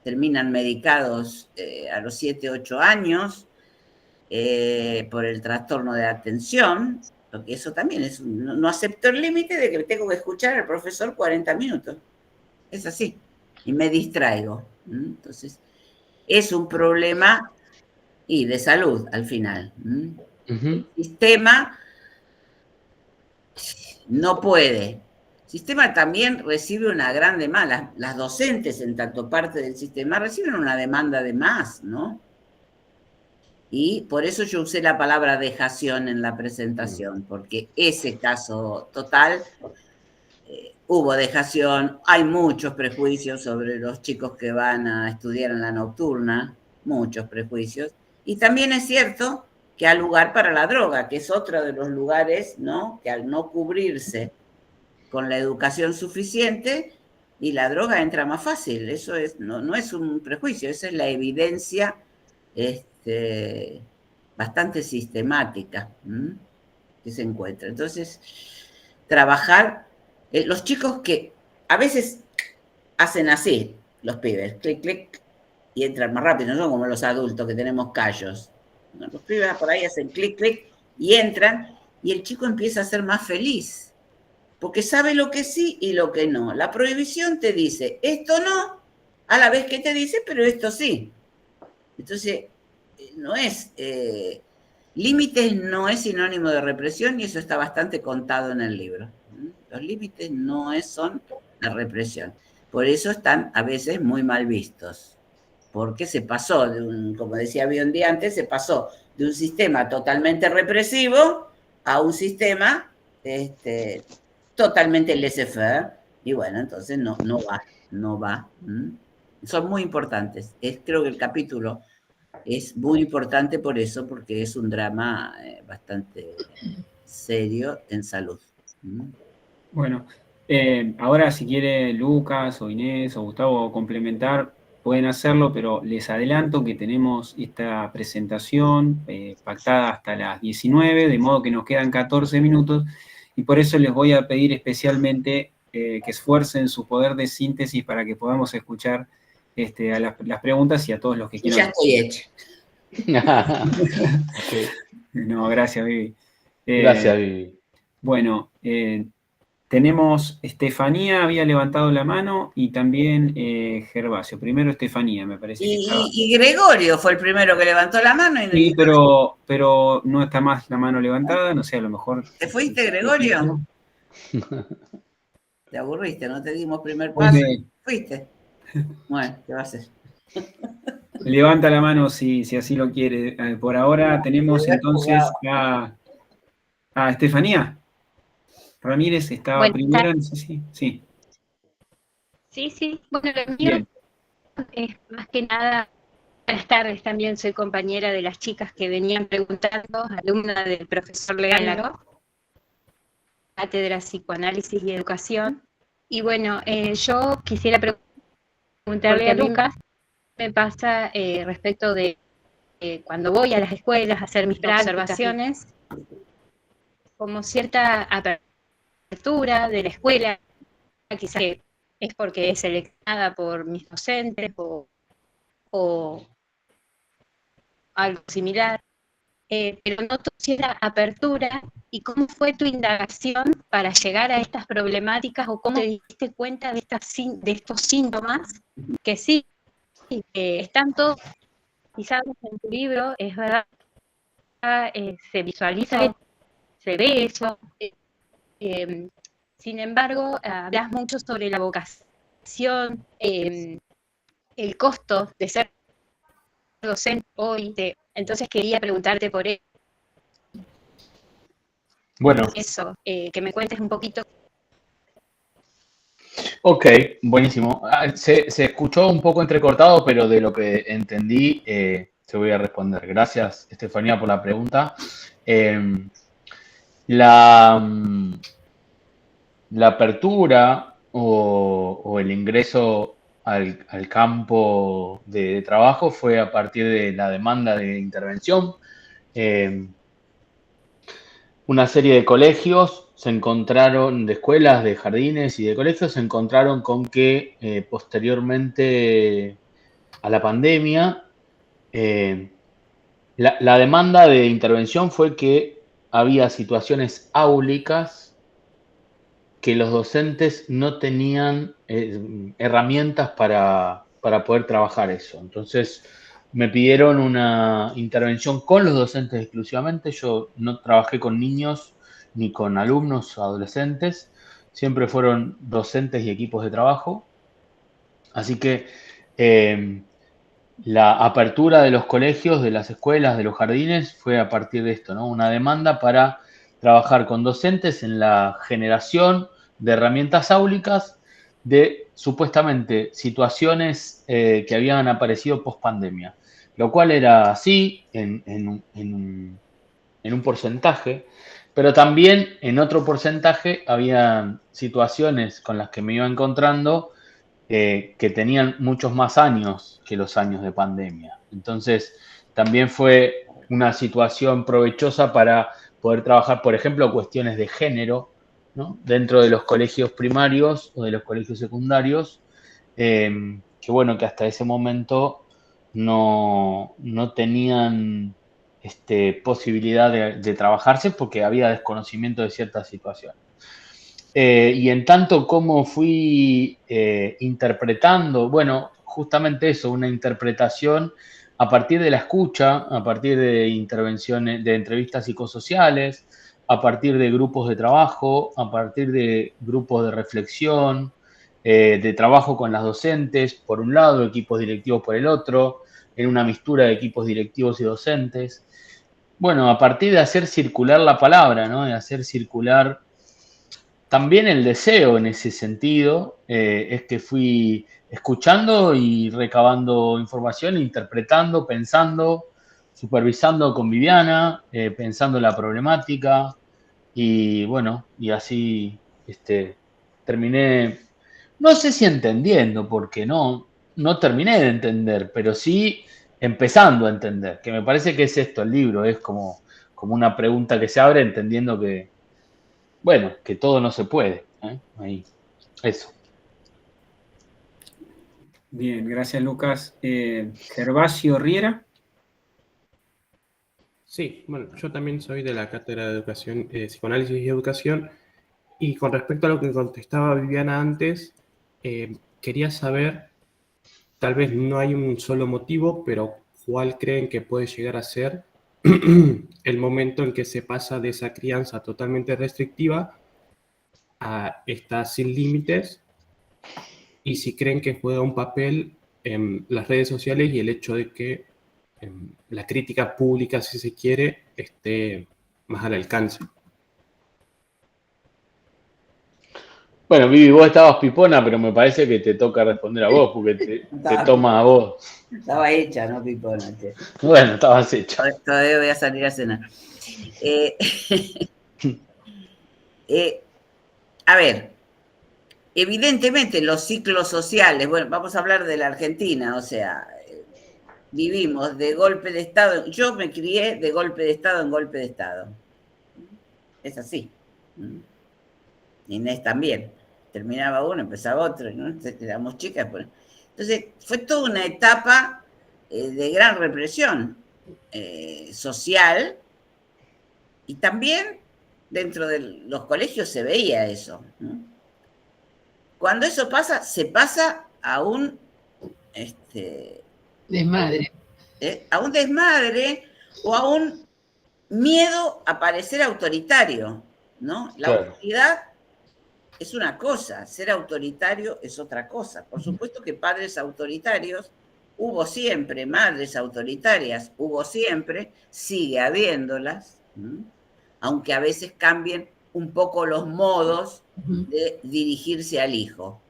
terminan medicados a los 7, 8 años por el trastorno de atención, porque eso también es no acepto el límite de que tengo que escuchar al profesor 40 minutos. Es así. Y me distraigo. Entonces, es un problema y de salud al final. El sistema no puede. El sistema también recibe una gran demanda. Las docentes, en tanto parte del sistema, reciben una demanda de más, ¿no? Y por eso yo usé la palabra dejación en la presentación, porque ese caso total, hubo dejación, hay muchos prejuicios sobre los chicos que van a estudiar en la nocturna, muchos prejuicios. Y también es cierto que hay lugar para la droga, que es otro de los lugares, ¿no?, que al no cubrirse con la educación suficiente, y la droga entra más fácil. Eso no es un prejuicio, esa es la evidencia bastante sistemática que se encuentra. Entonces, trabajar, los chicos que a veces hacen así, los pibes, clic, clic, y entran más rápido, no son como los adultos que tenemos callos. ¿No? Los pibes por ahí hacen clic, clic, y entran, y el chico empieza a ser más feliz, porque sabe lo que sí y lo que no. La prohibición te dice, esto no, a la vez que te dice, pero esto sí. Entonces, no es... límites no es sinónimo de represión, y eso está bastante contado en el libro. Los límites no son la represión. Por eso están a veces muy mal vistos. Porque se pasó como decía Biondi antes, se pasó de un sistema totalmente represivo a un sistema totalmente laissez-faire. Y bueno, entonces no va. Son muy importantes. Creo que el capítulo es muy importante por eso, porque es un drama bastante serio en salud. Bueno, ahora si quiere Lucas o Inés o Gustavo complementar, pueden hacerlo, pero les adelanto que tenemos esta presentación pactada hasta las 19, de modo que nos quedan 14 minutos, y por eso les voy a pedir especialmente que esfuercen su poder de síntesis para que podamos escuchar a las preguntas y a todos los que quieran. Ya estoy hecha. No, gracias, Vivi. Gracias, Vivi. Bueno, tenemos Estefanía, había levantado la mano, y también Gervasio. Primero Estefanía, me parece. Y Gregorio fue el primero que levantó la mano. Sí, pero no está más la mano levantada, no sé, a lo mejor... ¿Te fuiste, Gregorio? Te aburriste, no te dimos primer paso. ¿Fuiste? Bueno, ¿qué va a hacer? Levanta la mano si así lo quiere. Por ahora tenemos entonces a Estefanía Ramírez, estaba primera, no sé si... Sí. Sí. Bueno, lo mío es más que nada, buenas tardes, también soy compañera de las chicas que venían preguntando, alumna del profesor Leandro, Cátedra Psicoanálisis y Educación. Y bueno, yo quisiera preguntarle a Lucas, me pasa respecto de cuando voy a las escuelas a hacer mis observaciones, como cierta apertura de la escuela, quizás que es porque es seleccionada por mis docentes o algo similar, pero noto cierta apertura. ¿Y cómo fue tu indagación para llegar a estas problemáticas, o cómo te diste cuenta de estos síntomas que sí están todos utilizados en tu libro? Es verdad, se visualiza, se ve eso. Sin embargo, hablas mucho sobre la vocación, el costo de ser docente hoy. Entonces quería preguntarte por eso. Bueno. Eso, que me cuentes un poquito. Ok, buenísimo. Se escuchó un poco entrecortado, pero de lo que entendí se voy a responder. Gracias, Estefanía, por la pregunta. La apertura o el ingreso al campo de trabajo fue a partir de la demanda de intervención. Una serie de colegios se encontraron, de escuelas, de jardines y de colegios, se encontraron con que posteriormente a la pandemia, la demanda de intervención fue que había situaciones áulicas que los docentes no tenían herramientas para poder trabajar eso. Entonces me pidieron una intervención con los docentes exclusivamente. Yo no trabajé con niños ni con alumnos adolescentes, siempre fueron docentes y equipos de trabajo. Así que la apertura de los colegios, de las escuelas, de los jardines fue a partir de esto, ¿no? Una demanda para trabajar con docentes en la generación de herramientas áulicas de supuestamente situaciones que habían aparecido post pandemia. lo cual era así en un porcentaje, pero también en otro porcentaje había situaciones con las que me iba encontrando que tenían muchos más años que los años de pandemia. Entonces, también fue una situación provechosa para poder trabajar, por ejemplo, cuestiones de género, ¿no? Dentro de los colegios primarios o de los colegios secundarios, que bueno, que hasta ese momento no tenían posibilidad de trabajarse porque había desconocimiento de ciertas situaciones. Y en tanto como fui interpretando, bueno, justamente eso, una interpretación a partir de la escucha, a partir de intervenciones, de entrevistas psicosociales, a partir de grupos de trabajo, a partir de grupos de reflexión, de trabajo con las docentes, por un lado, equipos directivos por el otro, en una mistura de equipos directivos y docentes. Bueno, a partir de hacer circular la palabra, ¿no? De hacer circular también el deseo en ese sentido, es que fui escuchando y recabando información, interpretando, pensando, supervisando con Viviana, pensando la problemática y bueno, y así terminé, no sé si entendiendo, porque no terminé de entender, pero sí empezando a entender, que me parece que es esto, el libro, es como una pregunta que se abre entendiendo que, bueno, que todo no se puede. Ahí, eso. Bien, gracias Lucas. Gervasio Riera. Sí, bueno, yo también soy de la Cátedra de Educación, Psicoanálisis y Educación, y con respecto a lo que contestaba Viviana antes, quería saber, tal vez no hay un solo motivo, pero ¿cuál creen que puede llegar a ser el momento en que se pasa de esa crianza totalmente restrictiva a esta sin límites? Y si creen que juega un papel en las redes sociales y el hecho de que la crítica pública, si se quiere, esté más al alcance. Bueno, Vivi, vos estabas pipona, pero me parece que te toca responder a vos, porque te toma a vos. Estaba hecha, no pipona. Bueno, estabas hecha. Todavía voy a salir a cenar. A ver, evidentemente los ciclos sociales, bueno, vamos a hablar de la Argentina, o sea, vivimos de golpe de Estado, yo me crié de golpe de Estado en golpe de Estado. Es así. Inés también. Terminaba uno, empezaba otro, ¿no? Éramos chicas. Pues. Entonces, fue toda una etapa de gran represión social y también dentro de los colegios se veía eso, ¿no? Cuando eso pasa, se pasa a un desmadre. A un desmadre o a un miedo a parecer autoritario, ¿no? La autoridad es una cosa, ser autoritario es otra cosa. Por supuesto que padres autoritarios hubo siempre, madres autoritarias hubo siempre, sigue habiéndolas, ¿no? Aunque a veces cambien un poco los modos de dirigirse al hijo.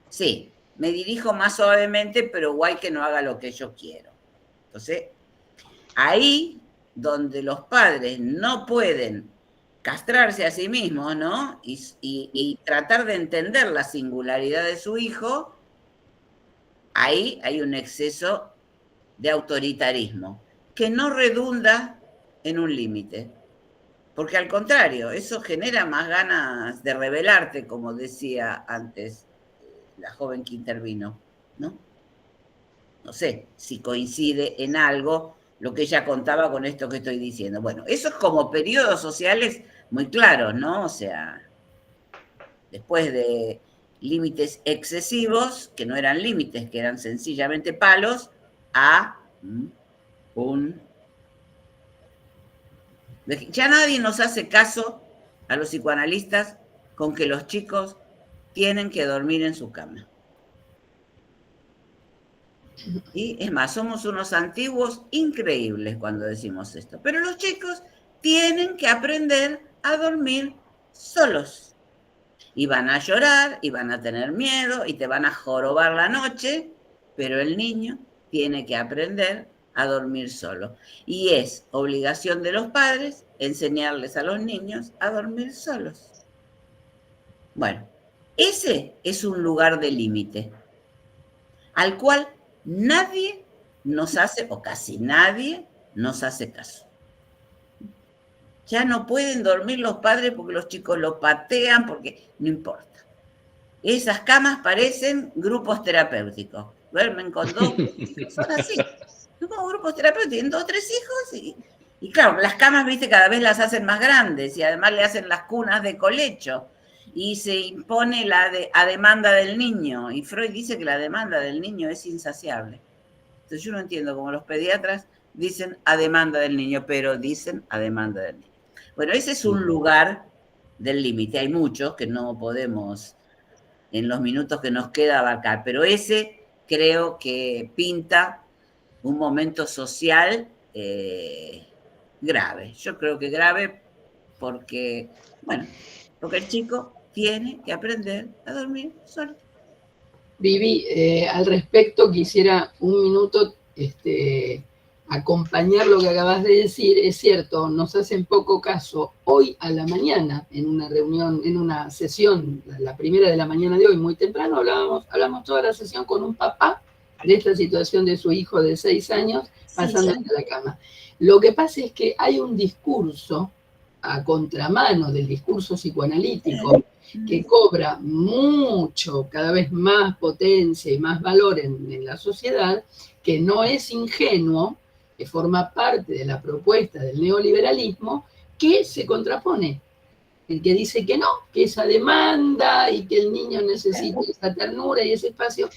Sí, me dirijo más suavemente, pero guay que no haga lo que yo quiero. Entonces, ahí donde los padres no pueden castrarse a sí mismos, ¿no? Y tratar de entender la singularidad de su hijo, ahí hay un exceso de autoritarismo que no redunda en un límite. Porque al contrario, eso genera más ganas de rebelarte, como decía antes la joven que intervino, ¿no? No sé si coincide en algo lo que ella contaba con esto que estoy diciendo. Bueno, eso es como periodos sociales muy claros, ¿no? O sea, después de límites excesivos, que no eran límites, que eran sencillamente palos, a un... Ya nadie nos hace caso a los psicoanalistas con que los chicos tienen que dormir en su cama. Y es más, somos unos antiguos increíbles cuando decimos esto. Pero los chicos tienen que aprender a dormir solos. Y van a llorar, y van a tener miedo, y te van a jorobar la noche, pero el niño tiene que aprender a dormir solos. Y es obligación de los padres enseñarles a los niños a dormir solos. Bueno, ese es un lugar de límite, al cual nadie nos hace, o casi nadie nos hace caso. Ya no pueden dormir los padres porque los chicos los patean, porque no importa. Esas camas parecen grupos terapéuticos. Duermen con 2 hijos, son así. Son como grupos terapéuticos, tienen 2 o 3 hijos y claro, las camas, viste, cada vez las hacen más grandes y además le hacen las cunas de colecho y se impone a demanda del niño. Y Freud dice que la demanda del niño es insaciable. Entonces yo no entiendo cómo los pediatras dicen a demanda del niño, pero dicen a demanda del niño. Bueno, ese es un lugar del límite. Hay muchos que no podemos, en los minutos que nos queda, abarcar, pero ese creo que pinta un momento social grave. Yo creo que grave porque, bueno, porque el chico tiene que aprender a dormir solo. Vivi, al respecto quisiera un minuto acompañar lo que acabas de decir. Es cierto, nos hacen poco caso. Hoy a la mañana, en una reunión, en una sesión, la primera de la mañana de hoy, muy temprano, hablamos toda la sesión con un papá de esta situación de su hijo de 6 años pasando a la cama. Lo que pasa es que hay un discurso a contramano del discurso psicoanalítico que cobra mucho, cada vez más potencia y más valor en la sociedad, que no es ingenuo, que forma parte de la propuesta del neoliberalismo, que se contrapone. El que dice que no, que esa demanda y que el niño necesita esa ternura y ese espacio.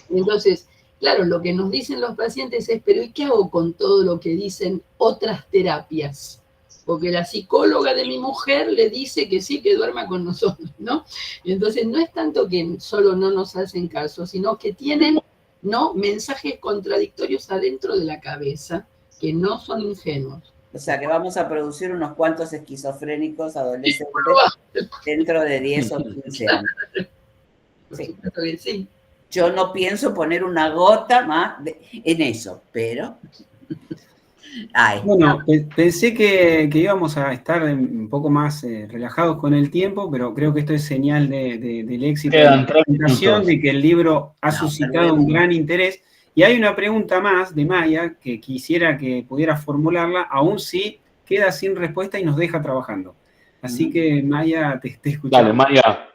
Entonces, claro, lo que nos dicen los pacientes es, pero ¿y qué hago con todo lo que dicen otras terapias? Porque la psicóloga de mi mujer le dice que sí, que duerma con nosotros, ¿no? Y entonces no es tanto que solo no nos hacen caso, sino que tienen, ¿no?, mensajes contradictorios adentro de la cabeza que no son ingenuos. O sea, que vamos a producir unos cuantos esquizofrénicos adolescentes dentro de 10 o 15 años. Sí. Sí. Yo no pienso poner una gota más en eso, pero... Ay, bueno, pensé que íbamos a estar un poco más relajados con el tiempo, pero creo que esto es señal del éxito de la presentación, de que el libro ha suscitado un gran interés. Y hay una pregunta más de Maya que quisiera que pudiera formularla, aún si queda sin respuesta y nos deja trabajando. Así que, Maya, te escuchamos. Dale, Maya.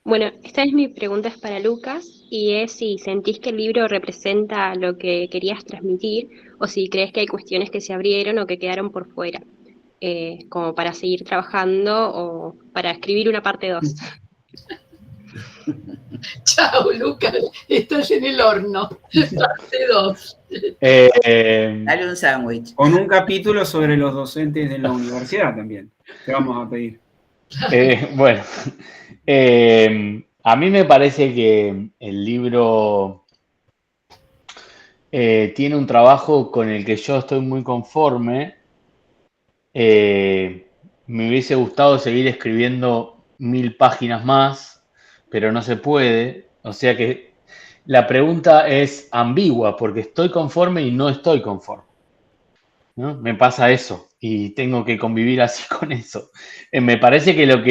Bueno, esta vez mi pregunta es para Lucas, y es si sentís que el libro representa lo que querías transmitir, o si crees que hay cuestiones que se abrieron o que quedaron por fuera, como para seguir trabajando o para escribir una parte 2. Chao, Lucas, estás en el horno. Parte 2. Dale un sándwich. Con un capítulo sobre los docentes de la universidad también. Te vamos a pedir. Bueno, a mí me parece que el libro tiene un trabajo con el que yo estoy muy conforme. Me hubiese gustado seguir escribiendo 1000 páginas más, pero no se puede. O sea que la pregunta es ambigua, porque estoy conforme y no estoy conforme, ¿no? Me pasa eso y tengo que convivir así con eso. Me parece que lo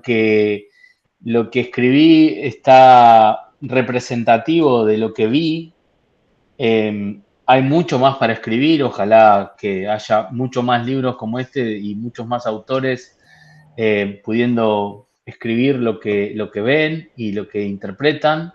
que escribí está representativo de lo que vi. Hay mucho más para escribir, ojalá que haya mucho más libros como este y muchos más autores pudiendo escribir lo que ven y lo que interpretan.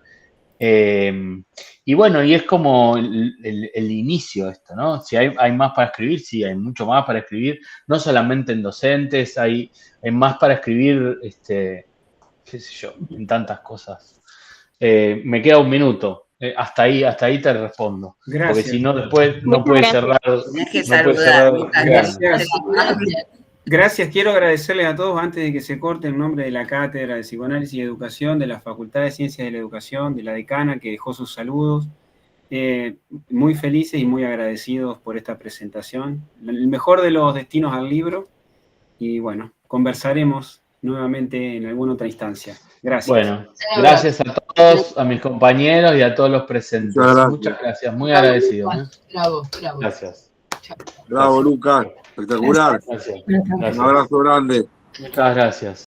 Y bueno, y es como el inicio esto, ¿no? Si hay más para escribir, sí, hay mucho más para escribir, no solamente en docentes, hay más para escribir, qué sé yo, en tantas cosas. Me queda un minuto, hasta ahí te respondo. Gracias. Porque si no, después no puede cerrar. Tenés que saludar. Gracias, quiero agradecerles a todos antes de que se corte en nombre de la Cátedra de Psicoanálisis y Educación, de la Facultad de Ciencias de la Educación, de la decana que dejó sus saludos. Muy felices y muy agradecidos por esta presentación. El mejor de los destinos al libro. Y bueno, conversaremos nuevamente en alguna otra instancia. Gracias. Bueno, gracias a todos. todos, a mis compañeros y a todos los presentes. Muchas Muchas gracias, muy Bravo, agradecido. Lucas. Bravo, bravo. Gracias. Bravo, Lucas. Espectacular. Gracias. Un abrazo grande. Muchas gracias.